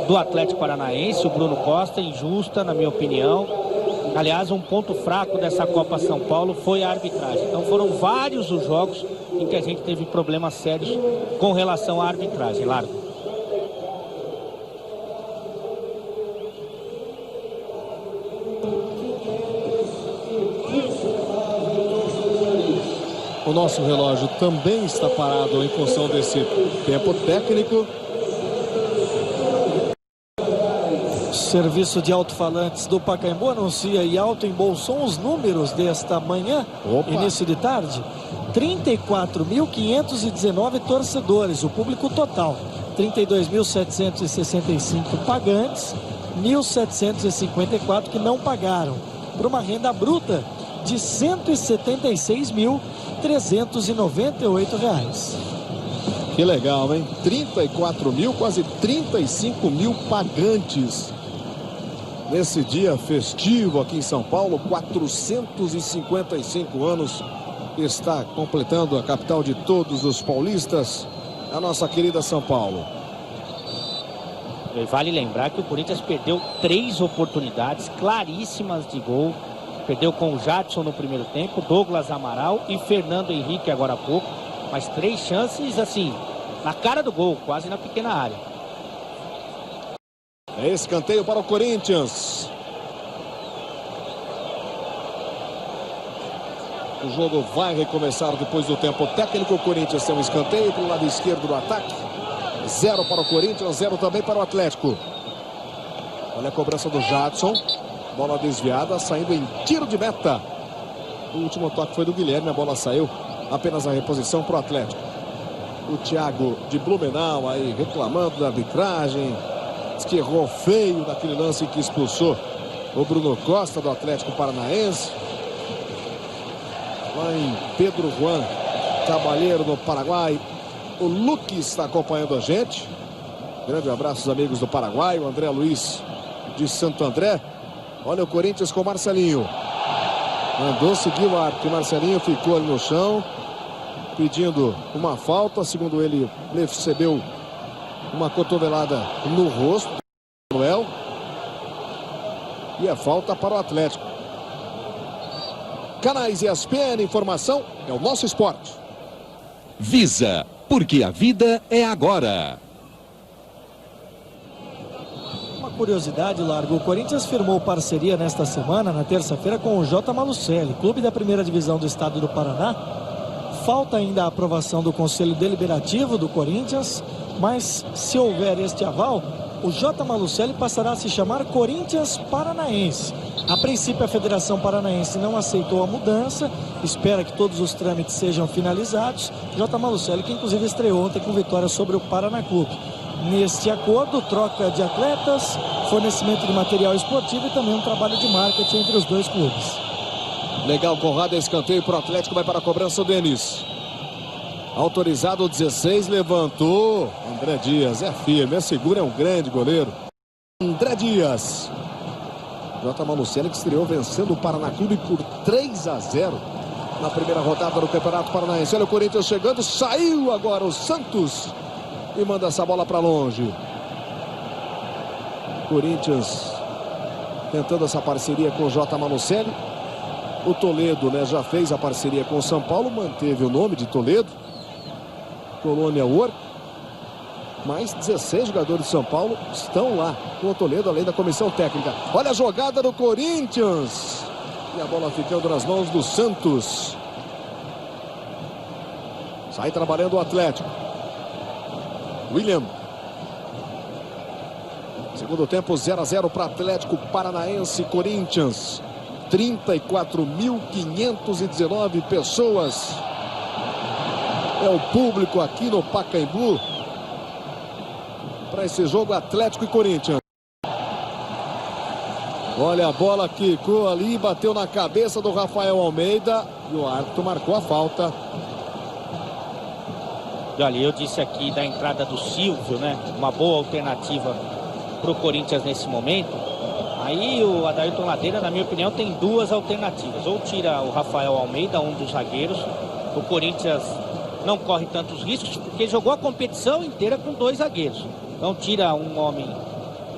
Speaker 2: do Atlético Paranaense, o Bruno Costa, injusta, na minha opinião. Aliás, um ponto fraco dessa Copa São Paulo foi a arbitragem. Então foram vários os jogos em que a gente teve problemas sérios com relação à arbitragem. Largo.
Speaker 1: O nosso relógio também está parado em função desse tempo técnico.
Speaker 3: O serviço de alto-falantes do Pacaembu anuncia e autoembolsou os números desta manhã, início de tarde. 34.519 torcedores, o público total. 32.765 pagantes, 1.754 que não pagaram. Por uma renda bruta de R$ 176.398.
Speaker 1: Que legal, hein? 34 mil, quase 35 mil pagantes. Nesse dia festivo aqui em São Paulo, 455 anos está completando a capital de todos os paulistas, a nossa querida São Paulo.
Speaker 2: E vale lembrar que o Corinthians perdeu 3 oportunidades claríssimas de gol. Perdeu com o Jadson no primeiro tempo, Douglas Amaral e Fernando Henrique agora há pouco. Mas 3 chances, assim, na cara do gol, quase na pequena área.
Speaker 1: É escanteio para o Corinthians. O jogo vai recomeçar depois do tempo técnico. O Corinthians tem um escanteio para o lado esquerdo do ataque. 0 para o Corinthians, 0 também para o Atlético. Olha a cobrança do Jadson. Bola desviada, saindo em tiro de meta. O último toque foi do Guilherme, a bola saiu. Apenas a reposição para o Atlético. O Thiago de Blumenau aí reclamando da arbitragem. Diz que errou feio naquele lance que expulsou o Bruno Costa do Atlético Paranaense. Lá em Pedro Juan Cabalheiro, no Paraguai. O Luque está acompanhando a gente. Grande abraço aos amigos do Paraguai. O André Luiz de Santo André. Olha o Corinthians com o Marcelinho. Mandou seguir o árbitro. Marcelinho ficou ali no chão, pedindo uma falta. Segundo ele, recebeu uma cotovelada no rosto. Manuel. E é falta para o Atlético. Canais ESPN, informação é o nosso esporte.
Speaker 6: Visa, porque a vida é agora.
Speaker 3: Uma curiosidade, Largo, o Corinthians firmou parceria nesta semana, na terça-feira, com o J. Malucelli, clube da primeira divisão do estado do Paraná. Falta ainda a aprovação do Conselho Deliberativo do Corinthians, mas se houver este aval, o J. Malucelli passará a se chamar Corinthians Paranaense. A princípio, a Federação Paranaense não aceitou a mudança, espera que todos os trâmites sejam finalizados. J. Malucelli, que inclusive estreou ontem com vitória sobre o Paraná Clube. Neste acordo, troca de atletas, fornecimento de material esportivo e também um trabalho de marketing entre os dois clubes.
Speaker 1: Legal, Conrado, escanteio para o Atlético, vai para a cobrança o Denis. Autorizado o 16, levantou. André Dias é firme, é seguro, é um grande goleiro. André Dias. J. Malucelli que estreou vencendo o Paraná Clube por 3-0 na primeira rodada do Campeonato Paranaense. Olha o Corinthians chegando, saiu agora o Santos e manda essa bola para longe. Corinthians tentando essa parceria com o J. Malucelli. O Toledo, né, já fez a parceria com o São Paulo, manteve o nome de Toledo. Colônia Work. Mais 16 jogadores de São Paulo estão lá com o Toledo, além da comissão técnica. Olha a jogada do Corinthians. E a bola ficando nas mãos do Santos. Sai trabalhando o Atlético. William. Segundo tempo, 0-0 para Atlético Paranaense Corinthians. 34.519 pessoas. É o público aqui no Pacaembu para esse jogo Atlético e Corinthians. Olha a bola que quicou ali, bateu na cabeça do Rafael Almeida e o árbitro marcou a falta.
Speaker 2: E olha, eu disse aqui da entrada do Silvio, né? Uma boa alternativa para o Corinthians nesse momento. Aí o Adailton Ladeira, na minha opinião, tem duas alternativas. Ou tira o Rafael Almeida, um dos zagueiros. O Corinthians não corre tantos riscos, porque jogou a competição inteira com dois zagueiros. Então tira um homem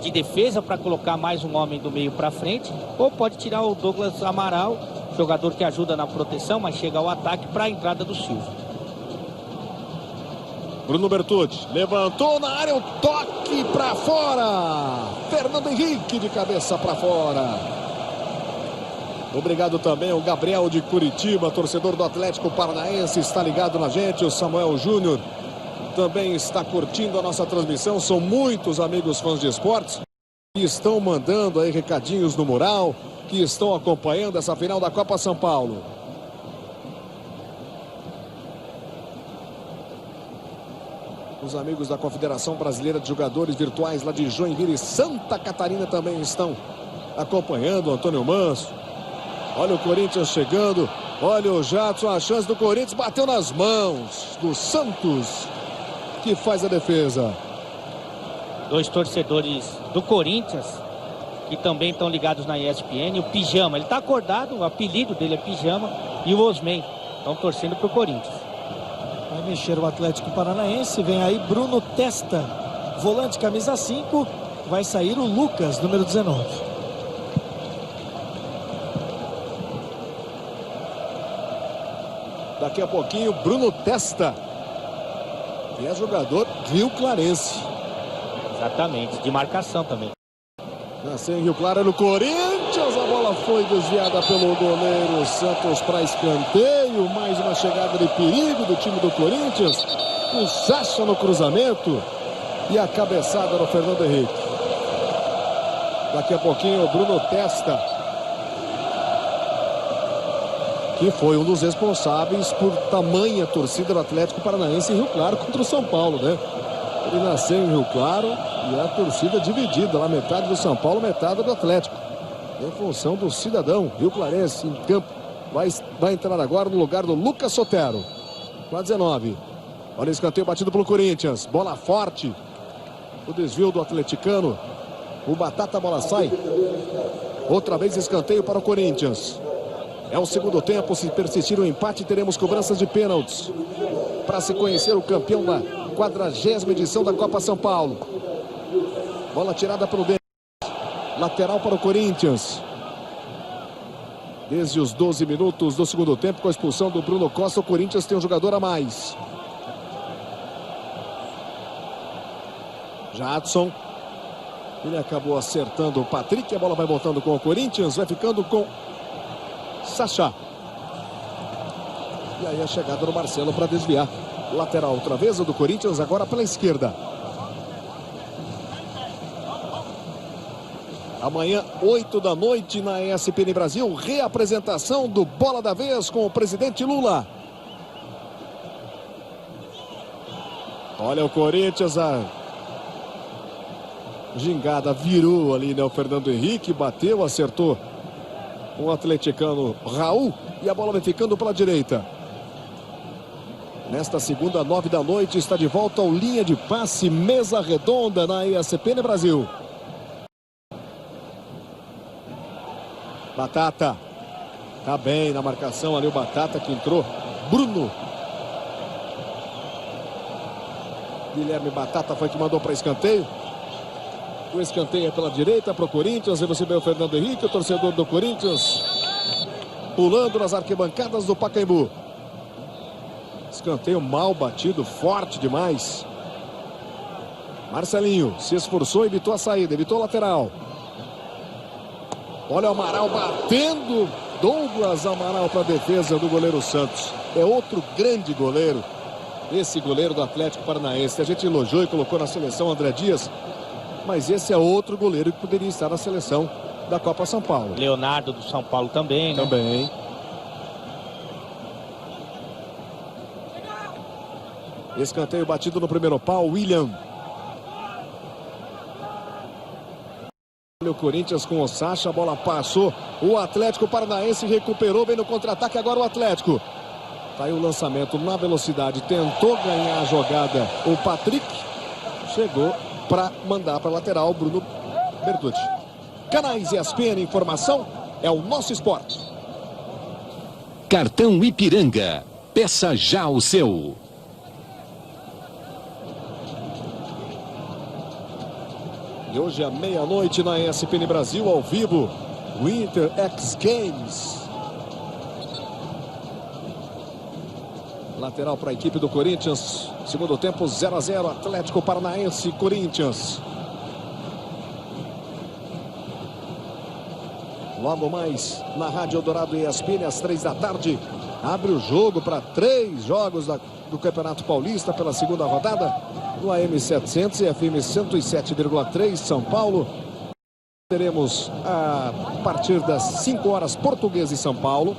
Speaker 2: de defesa para colocar mais um homem do meio para frente. Ou pode tirar o Douglas Amaral, jogador que ajuda na proteção, mas chega ao ataque para a entrada do Silvio.
Speaker 1: Bruno Bertucci levantou na área, o toque para fora. Fernando Henrique de cabeça para fora. Obrigado também ao Gabriel de Curitiba, torcedor do Atlético Paranaense, está ligado na gente. O Samuel Júnior também está curtindo a nossa transmissão. São muitos amigos fãs de esportes que estão mandando aí recadinhos no mural, que estão acompanhando essa final da Copa São Paulo. Os amigos da Confederação Brasileira de Jogadores Virtuais lá de Joinville e Santa Catarina também estão acompanhando. Antônio Manso. Olha o Corinthians chegando. Olha o Jadson, a chance do Corinthians, bateu nas mãos do Santos, que faz a defesa.
Speaker 2: Dois torcedores do Corinthians que também estão ligados na ESPN. O Pijama, ele está acordado, o apelido dele é Pijama. E o Osman estão torcendo para o Corinthians.
Speaker 3: Vai mexer o Atlético Paranaense. Vem aí Bruno Testa, volante camisa 5. Vai sair o Lucas, número 19.
Speaker 1: Daqui a pouquinho, Bruno Testa, que é jogador Rio Clarense.
Speaker 2: Exatamente, de marcação também.
Speaker 1: Nasceu em Rio Claro no Corinthians. A bola foi desviada pelo goleiro Santos para escanteio. Mais uma chegada de perigo do time do Corinthians. O Sacha no cruzamento. E a cabeçada do Fernando Henrique. Daqui a pouquinho, o Bruno Testa, que foi um dos responsáveis por tamanha torcida do Atlético Paranaense em Rio Claro contra o São Paulo, né? Ele nasceu em Rio Claro e a torcida dividida, lá metade do São Paulo, metade do Atlético. Em função do cidadão Rio Clarense em campo. Vai entrar agora no lugar do Lucas Sotero. Com a 19. Olha o escanteio batido pelo Corinthians. Bola forte. O desvio do atleticano. O Batata, a bola sai. Outra vez escanteio para o Corinthians. É o segundo tempo. Se persistir o empate, teremos cobranças de pênaltis. Para se conhecer o campeão da 40ª edição da Copa São Paulo. Bola tirada pelo Denis. Lateral para o Corinthians. Desde os 12 minutos do segundo tempo, com a expulsão do Bruno Costa, o Corinthians tem um jogador a mais. Jadson. Ele acabou acertando o Patrick. A bola vai voltando com o Corinthians. Vai ficando com Sacha. E aí a chegada do Marcelo para desviar. Lateral outra vez, o do Corinthians, agora pela esquerda. Amanhã, 8 da noite, na ESPN Brasil, reapresentação do Bola da Vez com o presidente Lula. Olha o Corinthians, a gingada virou ali, né? O Fernando Henrique bateu, acertou o atleticano Raul e a bola vai ficando pela direita. Nesta segunda, 9 da noite, está de volta ao Linha de Passe, mesa redonda na ESPN Brasil. Batata. Tá bem na marcação ali o Batata que entrou. Bruno. Guilherme Batata foi que mandou para escanteio. O escanteio é pela direita para o Corinthians. E você vê o Fernando Henrique, o torcedor do Corinthians, pulando nas arquibancadas do Pacaembu. Escanteio mal batido, forte demais. Marcelinho se esforçou, evitou a saída, evitou a lateral. Olha o Amaral batendo. Douglas Amaral para a defesa do goleiro Santos. É outro grande goleiro. Esse goleiro do Atlético Paranaense. A gente elogiou e colocou na seleção André Dias. Mas esse é outro goleiro que poderia estar na seleção da Copa São Paulo.
Speaker 2: Leonardo do São Paulo também, né?
Speaker 1: Também. Escanteio batido no primeiro pau. William. O Corinthians com o Sacha, a bola passou. O Atlético Paranaense recuperou, vem no contra-ataque agora o Atlético. Tá aí o lançamento na velocidade, tentou ganhar a jogada o Patrick. Chegou para mandar para a lateral Bruno Bertucci. Canais ESPN, informação é o nosso esporte.
Speaker 6: Cartão Ipiranga. Peça já o seu.
Speaker 1: E hoje à meia-noite na ESPN Brasil, ao vivo, Winter X Games. Lateral para a equipe do Corinthians. Segundo tempo, 0 a 0, Atlético Paranaense, Corinthians. Logo mais, na Rádio Eldorado ESPN, às 3 da tarde. Abre o jogo para 3 jogos do Campeonato Paulista pela segunda rodada. No AM 700 e FM 107,3 São Paulo. Teremos a partir das 5 horas Portuguesa e São Paulo,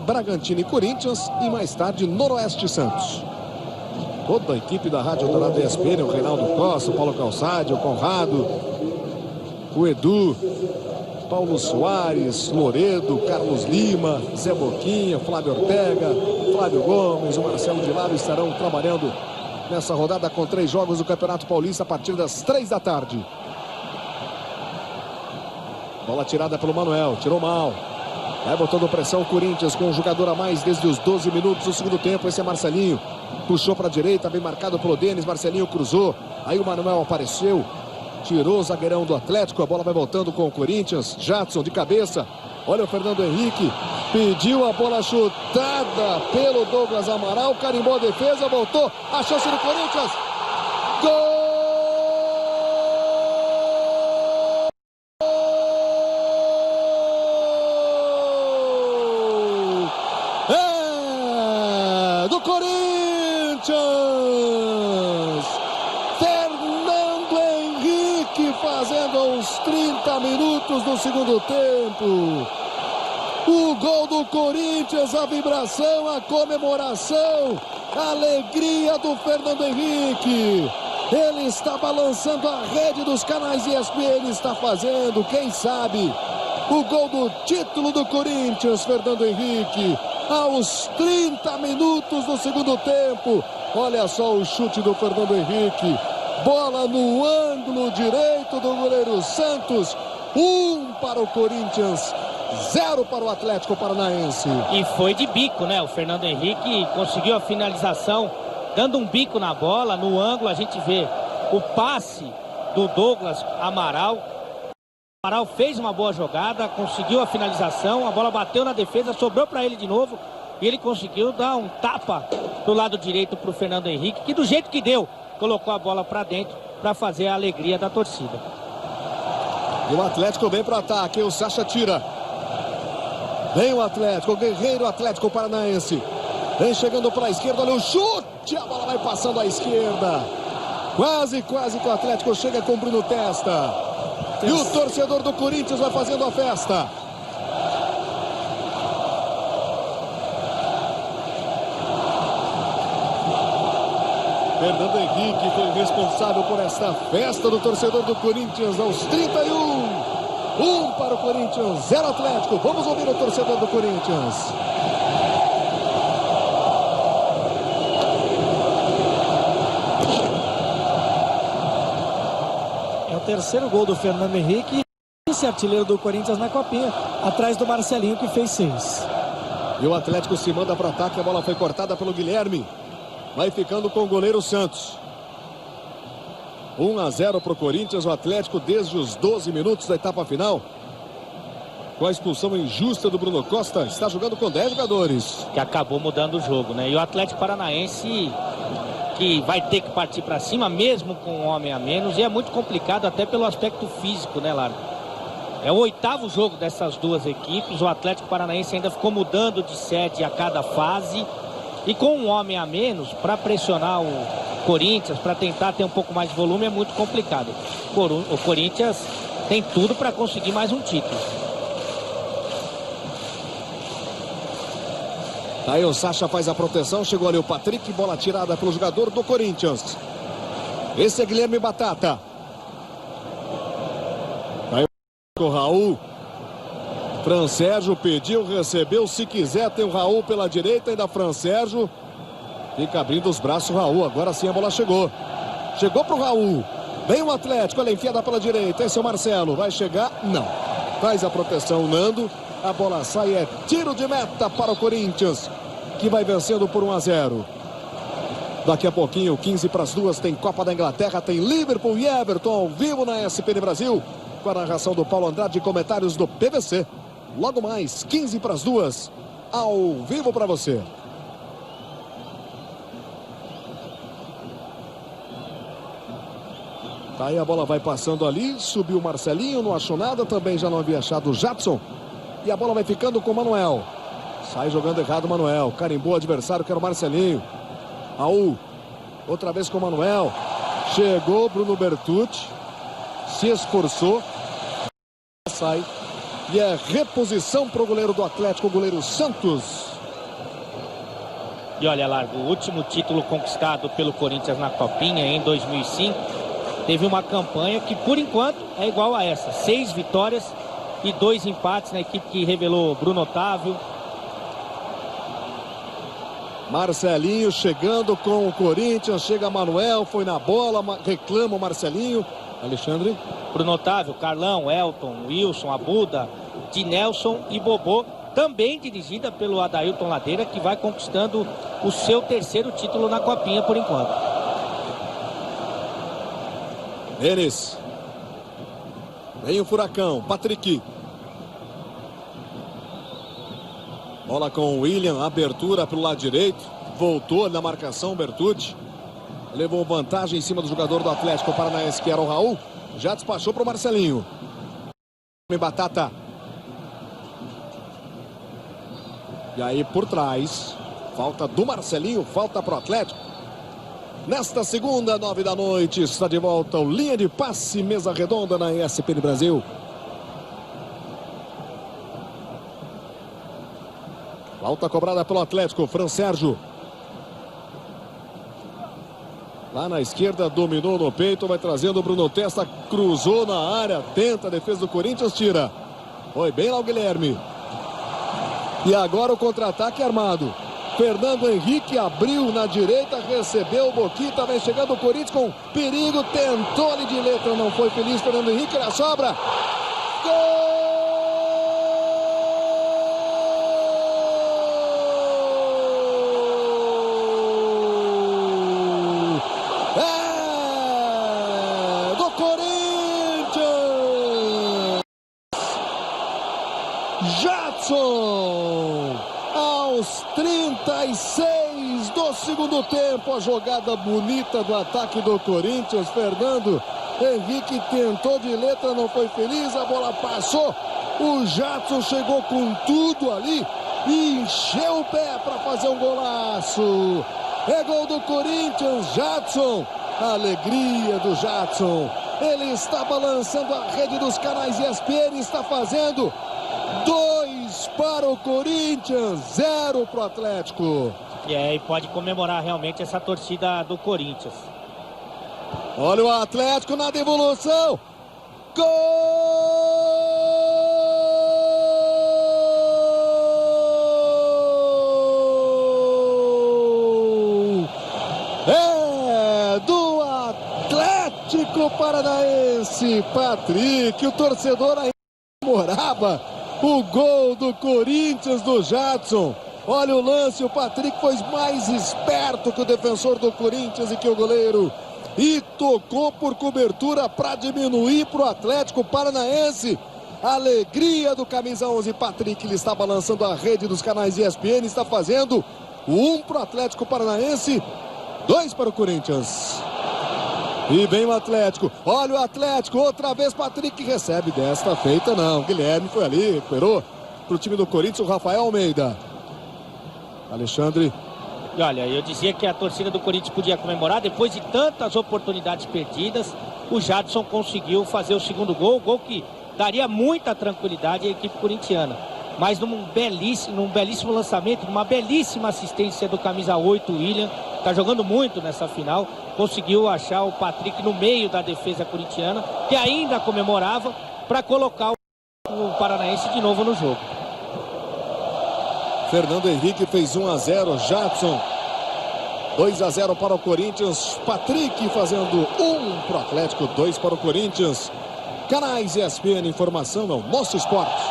Speaker 1: Bragantino e Corinthians e mais tarde Noroeste e Santos. Toda a equipe da Rádio Eldorado ESPN, o Reinaldo Costa, o Paulo Calçade, o Conrado, o Edu, Paulo Soares, Loredo, Carlos Lima, Zé Boquinha, Flávio Ortega, Flávio Gomes, o Marcelo de Lado estarão trabalhando nessa rodada com 3 jogos do Campeonato Paulista a partir das 3 da tarde. Bola tirada pelo Manuel, tirou mal. Vai botando pressão o Corinthians com um jogador a mais desde os 12 minutos do segundo tempo. Esse é Marcelinho, puxou para a direita, bem marcado pelo Denis. Marcelinho cruzou, aí o Manuel apareceu, tirou o zagueirão do Atlético. A bola vai voltando com o Corinthians. Jadson de cabeça, olha o Fernando Henrique, pediu a bola chutada pelo Douglas Amaral, carimbou a defesa, voltou, a chance do Corinthians, gol! É do Corinthians! Fernando Henrique fazendo aos 30 minutos do segundo tempo. O gol do Corinthians, a vibração, a comemoração, a alegria do Fernando Henrique. Ele está balançando a rede dos canais ESPN, está fazendo, quem sabe, o gol do título do Corinthians, Fernando Henrique, aos 30 minutos do segundo tempo. Olha só o chute do Fernando Henrique. Bola no ângulo direito do goleiro Santos. 1 para o Corinthians, 0 para o Atlético Paranaense.
Speaker 2: E foi de bico, né? O Fernando Henrique conseguiu a finalização, dando um bico na bola, no ângulo. A gente vê o passe do Douglas Amaral. Amaral fez uma boa jogada, conseguiu a finalização, a bola bateu na defesa, sobrou para ele de novo. E ele conseguiu dar um tapa do lado direito para o Fernando Henrique, que do jeito que deu, colocou a bola para dentro para fazer a alegria da torcida.
Speaker 1: E o Atlético vem para o ataque, o Sacha tira. Vem o Atlético, o guerreiro Atlético Paranaense. Vem chegando para a esquerda, olha o chute, a bola vai passando à esquerda. Quase que o Atlético chega com o Bruno Testa. E o torcedor do Corinthians vai fazendo a festa. Fernando Henrique foi responsável por esta festa do torcedor do Corinthians aos 31. 1 para o Corinthians, 0 Atlético. Vamos ouvir o torcedor do Corinthians.
Speaker 3: É o terceiro gol do Fernando Henrique, vice-artilheiro do Corinthians na Copinha, atrás do Marcelinho, que fez 6.
Speaker 1: E o Atlético se manda para o ataque, a bola foi cortada pelo Guilherme. Vai ficando com o goleiro Santos. 1-0 para o Corinthians, o Atlético desde os 12 minutos da etapa final. Com a expulsão injusta do Bruno Costa, está jogando com 10 jogadores.
Speaker 2: Que acabou mudando o jogo, né? E o Atlético Paranaense, que vai ter que partir para cima, mesmo com um homem a menos. E é muito complicado até pelo aspecto físico, né, Lara? É o 8º jogo dessas duas equipes. O Atlético Paranaense ainda ficou mudando de sede a cada fase. E com um homem a menos, para pressionar o Corinthians, para tentar ter um pouco mais de volume, é muito complicado. O Corinthians tem tudo para conseguir mais um título.
Speaker 1: Aí o Sacha faz a proteção, chegou ali o Patrick, bola tirada pelo jogador do Corinthians. Esse é Guilherme Batata. Aí o Raul. Fran Sérgio pediu, recebeu, se quiser tem o Raul pela direita, ainda Fran Sérgio. Fica abrindo os braços o Raul, agora sim a bola chegou. Chegou pro Raul. Vem o Atlético, olha, enfiada pela direita, esse é o Marcelo. Vai chegar? Não. Faz a proteção o Nando. A bola sai, é tiro de meta para o Corinthians, que vai vencendo por 1-0. Daqui a pouquinho, 15 para as 2, tem Copa da Inglaterra, tem Liverpool e Everton ao vivo na ESPN Brasil, com a narração do Paulo Andrade e comentários do PVC. Logo mais, 15 para as 2, ao vivo para você. Tá aí, a bola vai passando ali, subiu o Marcelinho, não achou nada, também já não havia achado o Jadson. E a bola vai ficando com o Manuel. Sai jogando errado o Manuel, carimbou o adversário que era o Marcelinho. Raul, outra vez com o Manuel. Chegou Bruno Bertucci, se esforçou, sai. E é reposição para o goleiro do Atlético, o goleiro Santos.
Speaker 2: E olha, Largo, o último título conquistado pelo Corinthians na Copinha em 2005, teve uma campanha que, por enquanto, é igual a essa. 6 vitórias e 2 empates na equipe que revelou Bruno Otávio.
Speaker 1: Marcelinho chegando com o Corinthians, chega Manuel, foi na bola, reclama o Marcelinho. Alexandre.
Speaker 2: Bruno Otávio, Carlão, Elton, Wilson, Abuda, Dinelson e Bobô, também dirigida pelo Adailton Ladeira, que vai conquistando o seu 3º título na Copinha por enquanto.
Speaker 1: Enes. Vem o Furacão, Patrick. Bola com o William, abertura pelo lado direito. Voltou na marcação, Bertucci. Levou vantagem em cima do jogador do Atlético Paranaense, que era o Raul. Já despachou para o Marcelinho. Batata. E aí por trás, falta do Marcelinho, falta para o Atlético. Nesta segunda, 9 da noite, está de volta o Linha de Passe, mesa redonda na ESPN Brasil. Falta cobrada pelo Atlético, Fran Sérgio. Lá na esquerda, dominou no peito, vai trazendo o Bruno Testa, cruzou na área, tenta a defesa do Corinthians, tira. Foi bem lá o Guilherme. E agora o contra-ataque armado. Fernando Henrique abriu na direita, recebeu o Boquita, vem chegando o Corinthians com perigo, tentou ali de letra, não foi feliz Fernando Henrique, na sobra. Gol! Jadson, aos 36 do segundo tempo, a jogada bonita do ataque do Corinthians. Fernando Henrique tentou de letra, não foi feliz, a bola passou, o Jadson chegou com tudo ali e encheu o pé para fazer um golaço. É gol do Corinthians, Jadson, a alegria do Jadson, ele está balançando a rede dos canais ESPN, está fazendo 2 para o Corinthians, 0 para o Atlético.
Speaker 2: E pode comemorar realmente essa torcida do Corinthians.
Speaker 1: Olha o Atlético na devolução. Gol! É do Atlético Paranaense. Patrick, o torcedor ainda comemorava o gol do Corinthians do Jadson. Olha o lance, o Patrick foi mais esperto que o defensor do Corinthians e que o goleiro. E tocou por cobertura para diminuir para o Atlético Paranaense. Alegria do camisa 11, Patrick. Ele está balançando a rede dos canais ESPN. Está fazendo 1 para o Atlético Paranaense, 2 para o Corinthians. E vem o Atlético, olha o Atlético, outra vez Patrick recebe, desta feita não, Guilherme foi ali, recuperou para o time do Corinthians, o Rafael Almeida. Alexandre.
Speaker 2: E olha, eu dizia que a torcida do Corinthians podia comemorar, depois de tantas oportunidades perdidas, o Jadson conseguiu fazer o segundo gol, gol que daria muita tranquilidade à equipe corintiana. Mas num belíssimo lançamento, numa belíssima assistência do camisa 8, William, está jogando muito nessa final, conseguiu achar o Patrick no meio da defesa corintiana, que ainda comemorava, para colocar o Paranaense de novo no jogo.
Speaker 1: Fernando Henrique fez 1-0, Jadson 2-0 para o Corinthians, Patrick fazendo 1 para o Atlético, 2 para o Corinthians. Canais ESPN, informação é o nosso esporte.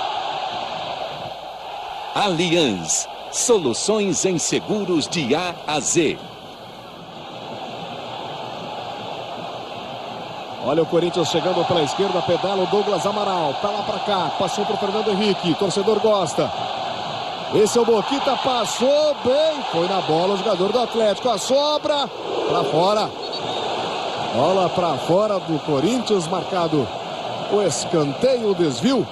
Speaker 6: Allianz, soluções em seguros de A a Z.
Speaker 1: Olha o Corinthians chegando pela esquerda, pedala o Douglas Amaral, tá lá pra cá, passou pro Fernando Henrique, torcedor gosta. Esse é o Boquita, passou bem, foi na bola o jogador do Atlético, a sobra, pra fora. Bola pra fora do Corinthians, marcado o escanteio, o desvio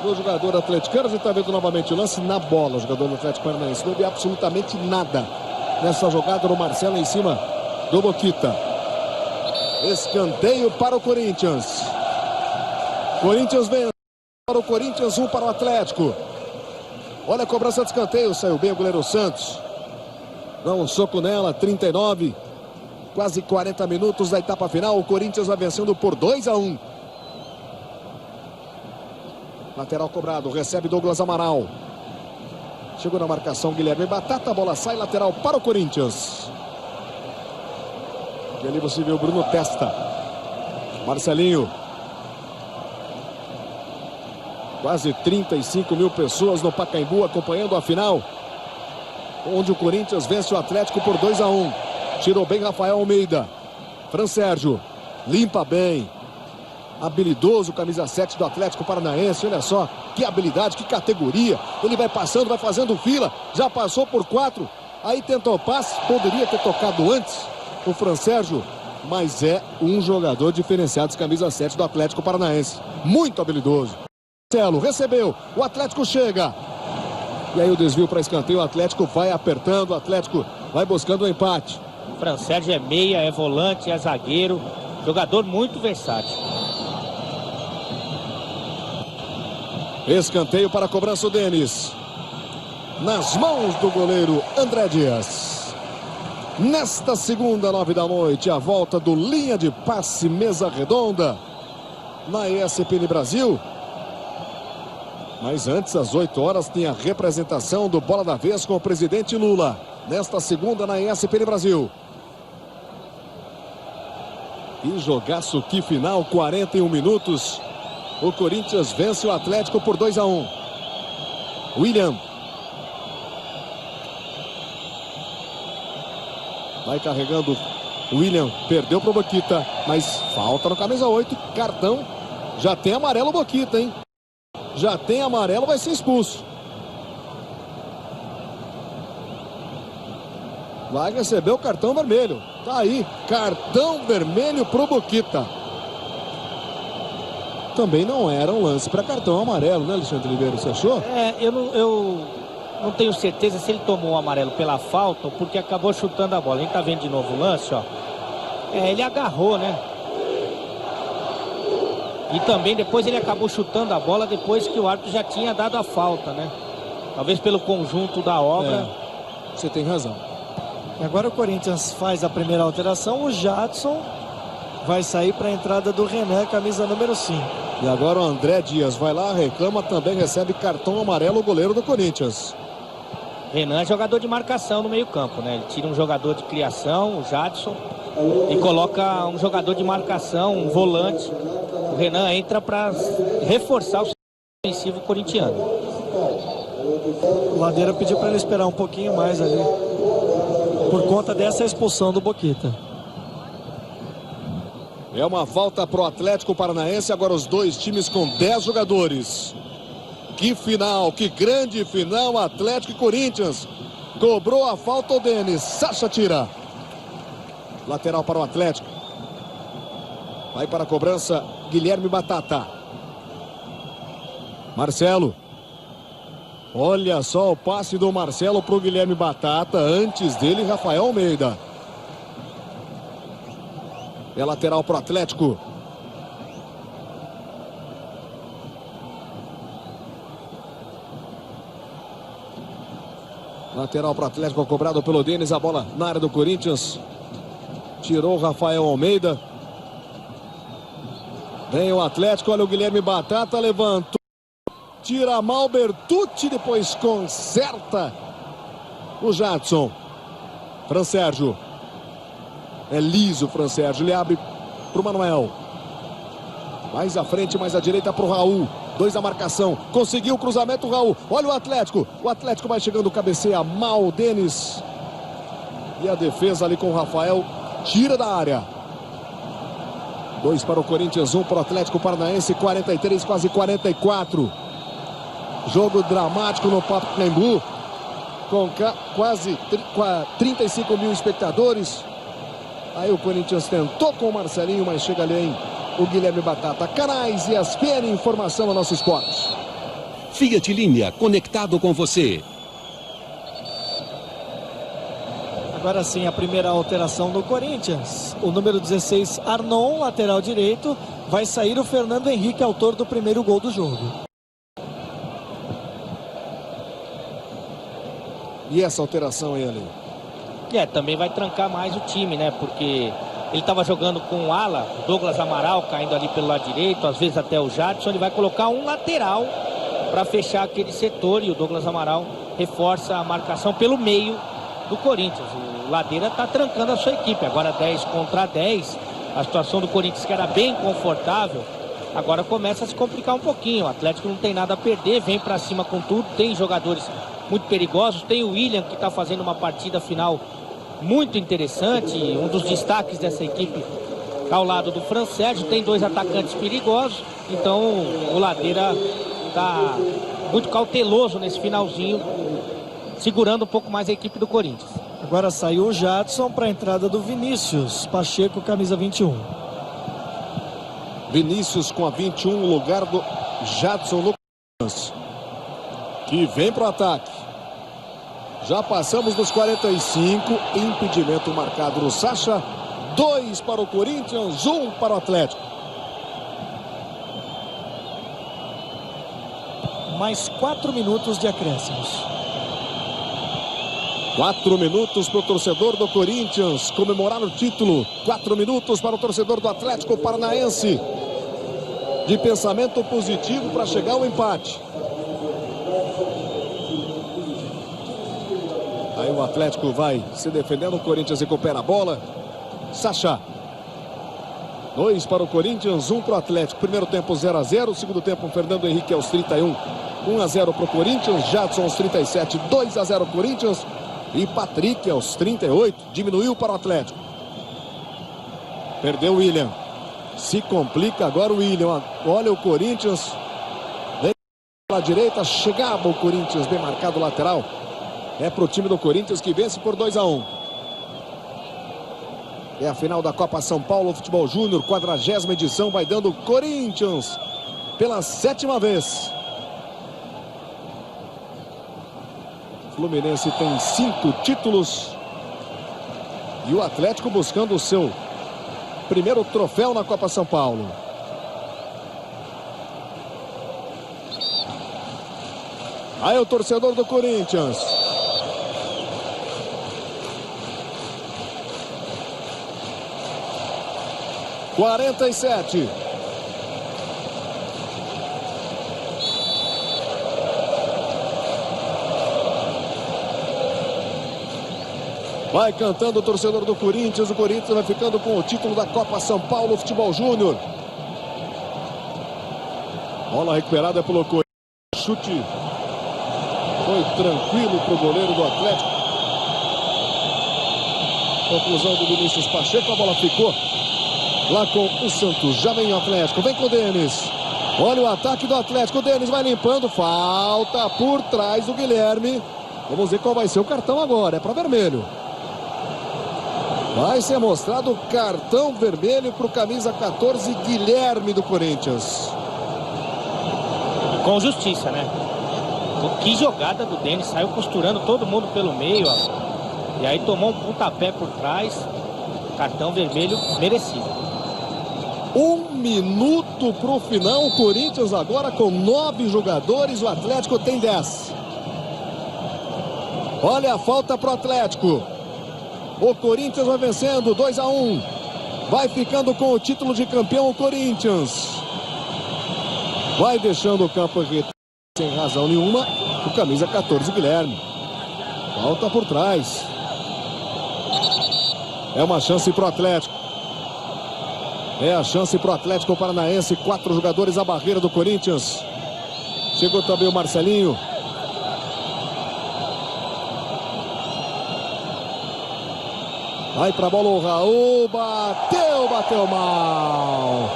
Speaker 1: do jogador atleticano. A gente tá vendo novamente o lance na bola, o jogador do Atlético Paranaense não vê absolutamente nada nessa jogada do Marcelo em cima do Boquita. Escanteio para o Corinthians. Corinthians vem para o Corinthians, 1 para o Atlético. Olha a cobrança de escanteio, saiu bem o goleiro Santos. Dá um soco nela, 39. Quase 40 minutos da etapa final. O Corinthians vai vencendo por 2-1. Lateral cobrado, recebe Douglas Amaral. Chegou na marcação Guilherme Batata, a bola sai lateral para o Corinthians. E ali você vê o Bruno Testa. Marcelinho. Quase 35 mil pessoas no Pacaembu acompanhando a final, onde o Corinthians vence o Atlético por 2-1. Tirou bem Rafael Almeida. Fran Sérgio limpa bem. Habilidoso, camisa 7 do Atlético Paranaense. Olha só, que habilidade, que categoria. Ele vai passando, vai fazendo fila. Já passou por 4. Aí tentou o passe, poderia ter tocado antes o Fran Sérgio, mas é um jogador diferenciado, camisa 7 do Atlético Paranaense. Muito habilidoso. Marcelo recebeu, o Atlético chega. E aí o desvio para escanteio, o Atlético vai apertando, o Atlético vai buscando o empate.
Speaker 2: O Fran Sérgio é meia, é volante, é zagueiro. Jogador muito versátil.
Speaker 1: Escanteio para a cobrança o Denis. Nas mãos do goleiro André Dias. Nesta segunda, 9 da noite, a volta do Linha de Passe Mesa Redonda na ESPN Brasil. Mas antes, às 8 horas, tem a representação do Bola da Vez com o presidente Lula. Nesta segunda na ESPN Brasil. E jogaço, que final, 41 minutos. O Corinthians vence o Atlético por 2-1. William. Vai carregando. William perdeu pro Boquita, mas falta no camisa 8. Cartão. Já tem amarelo Boquita, hein? Já tem amarelo, vai ser expulso. Vai receber o cartão vermelho. Tá aí, cartão vermelho pro Boquita. Também não era um lance para cartão amarelo, né, Alexandre Oliveira? Você achou?
Speaker 2: Eu não tenho certeza se ele tomou o amarelo pela falta ou porque acabou chutando a bola. A gente tá vendo de novo o lance, ó. Ele agarrou, né? E também depois ele acabou chutando a bola depois que o árbitro já tinha dado a falta, né? Talvez pelo conjunto da obra.
Speaker 1: Você tem razão.
Speaker 3: E agora o Corinthians faz a primeira alteração. O Jadson vai sair para a entrada do Renan, camisa número 5.
Speaker 1: E agora o André Dias vai lá, reclama, também recebe cartão amarelo, o goleiro do Corinthians.
Speaker 2: Renan é jogador de marcação no meio campo, né? Ele tira um jogador de criação, o Jadson, e coloca um jogador de marcação, um volante. O Renan entra para reforçar o sistema defensivo corintiano.
Speaker 3: O Ladeira pediu para ele esperar um pouquinho mais ali, por conta dessa expulsão do Boquita.
Speaker 1: É uma falta pro Atlético Paranaense, agora os dois times com 10 jogadores. Que final, que grande final, Atlético e Corinthians. Cobrou a falta o Denis, Sacha tira. Lateral para o Atlético. Vai para a cobrança, Guilherme Batata. Marcelo. Olha só o passe do Marcelo para o Guilherme Batata. Antes dele, Rafael Almeida. É lateral para o Atlético. Lateral para o Atlético, cobrado pelo Denis. A bola na área do Corinthians. Tirou o Rafael Almeida. Vem o Atlético, olha o Guilherme Batata, levantou. Tira mal Bertucci, depois conserta o Jadson. Fran Sérgio. É liso o Fran Sérgio, ele abre para o Manuel. Mais à frente, mais à direita para o Raul. 2 a marcação, conseguiu o cruzamento o Raul. Olha o Atlético vai chegando, cabeceia mal o Denis. E a defesa ali com o Rafael, tira da área. 2 para o Corinthians, 1 para o Atlético Paranaense, 43, quase 44. Jogo dramático no Pacaembu, com quase 35 mil espectadores. Aí o Corinthians tentou com o Marcelinho, mas chega ali, hein? O Guilherme Batata. Canais e ESPN, informação no nosso esporte.
Speaker 6: Fiat Linha, conectado com você.
Speaker 3: Agora sim, a primeira alteração do Corinthians. O número 16, Arnon, lateral direito. Vai sair o Fernando Henrique, autor do primeiro gol do jogo.
Speaker 1: E essa alteração aí, Ale?
Speaker 2: Também vai trancar mais o time, né? Porque ele estava jogando com o ala, Douglas Amaral caindo ali pelo lado direito, às vezes até o Jadson. Ele vai colocar um lateral para fechar aquele setor e o Douglas Amaral reforça a marcação pelo meio do Corinthians. O Ladeira está trancando a sua equipe, agora 10 contra 10. A situação do Corinthians, que era bem confortável, agora começa a se complicar um pouquinho. O Atlético não tem nada a perder, vem para cima com tudo, tem jogadores muito perigosos, tem o William que está fazendo uma partida final muito interessante, um dos destaques dessa equipe ao lado do Fran Sérgio, tem 2 atacantes perigosos, então o Ladeira está muito cauteloso nesse finalzinho, segurando um pouco mais a equipe do Corinthians.
Speaker 3: Agora saiu o Jadson para a entrada do Vinícius Pacheco, camisa 21.
Speaker 1: Vinícius com a 21 no lugar do Jadson no Corinthians, que vem para o ataque. Já passamos dos 45, impedimento marcado no Sacha. 2 para o Corinthians, 1 para o Atlético.
Speaker 3: Mais 4 minutos de acréscimos.
Speaker 1: 4 minutos para o torcedor do Corinthians comemorar o título. 4 minutos para o torcedor do Atlético Paranaense. De pensamento positivo para chegar ao empate. Aí o Atlético vai se defendendo, o Corinthians recupera a bola. Sacha. 2 para o Corinthians, 1 para o Atlético. Primeiro tempo 0-0, segundo tempo Fernando Henrique aos 31. 1-0 para o Corinthians, Jadson aos 37, 2-0 Corinthians. E Patrick aos 38, diminuiu para o Atlético. Perdeu o William. Se complica agora o William. Olha o Corinthians. Vem pela direita, chegava o Corinthians, bem marcado o lateral. É para o time do Corinthians que vence por 2-1. É a final da Copa São Paulo Futebol Júnior, 40ª edição, vai dando Corinthians pela 7ª vez. Fluminense tem 5 títulos e o Atlético buscando o seu primeiro troféu na Copa São Paulo. Aí o torcedor do Corinthians. (47). Vai cantando o torcedor do Corinthians. O Corinthians vai ficando com o título da Copa São Paulo Futebol Júnior. Bola recuperada pelo Corinthians. Chute foi tranquilo para o goleiro do Atlético. Conclusão do Vinícius Pacheco. A bola ficou lá com o Santos. Já vem o Atlético. Vem com o Denis. Olha o ataque do Atlético. O Denis vai limpando. Falta por trás do Guilherme. Vamos ver qual vai ser o cartão agora. É para vermelho. Vai ser mostrado o cartão vermelho para o camisa 14, Guilherme, do Corinthians.
Speaker 2: Com justiça, né? Que jogada do Denis. Saiu costurando todo mundo pelo meio, ó. E aí tomou um pontapé por trás. Cartão vermelho merecido.
Speaker 1: 1 minuto para o final. O Corinthians agora com 9 jogadores. O Atlético tem 10. Olha a falta para o Atlético. O Corinthians vai vencendo 2-1. Vai ficando com o título de campeão o Corinthians. Vai deixando o campo sem razão nenhuma. O camisa 14, Guilherme. Falta por trás. É uma chance para o Atlético. É a chance para o Atlético Paranaense. 4 jogadores à barreira do Corinthians. Chegou também o Marcelinho. Vai para a bola o Raul. Bateu mal.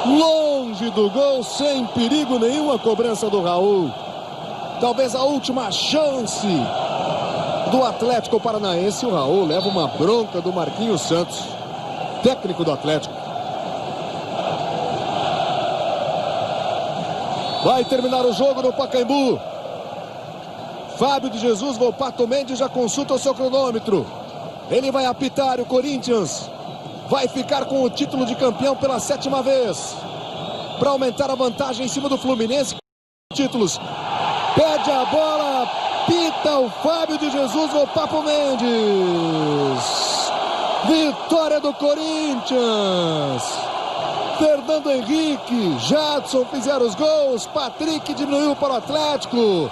Speaker 1: Longe do gol, sem perigo nenhum a cobrança do Raul. Talvez a última chance do Atlético Paranaense. O Raul leva uma bronca do Marquinhos Santos, técnico do Atlético. Vai terminar o jogo no Pacaembu. Fábio de Jesus, Volpato Mendes já consulta o seu cronômetro. Ele vai apitar. O Corinthians vai ficar com o título de campeão pela 7ª vez. Para aumentar a vantagem em cima do Fluminense. Títulos. Pede a bola. Pita o Fábio de Jesus, Volpato Mendes. Vitória do Corinthians. Fernando Henrique, Jadson fizeram os gols. Patrick diminuiu para o Atlético.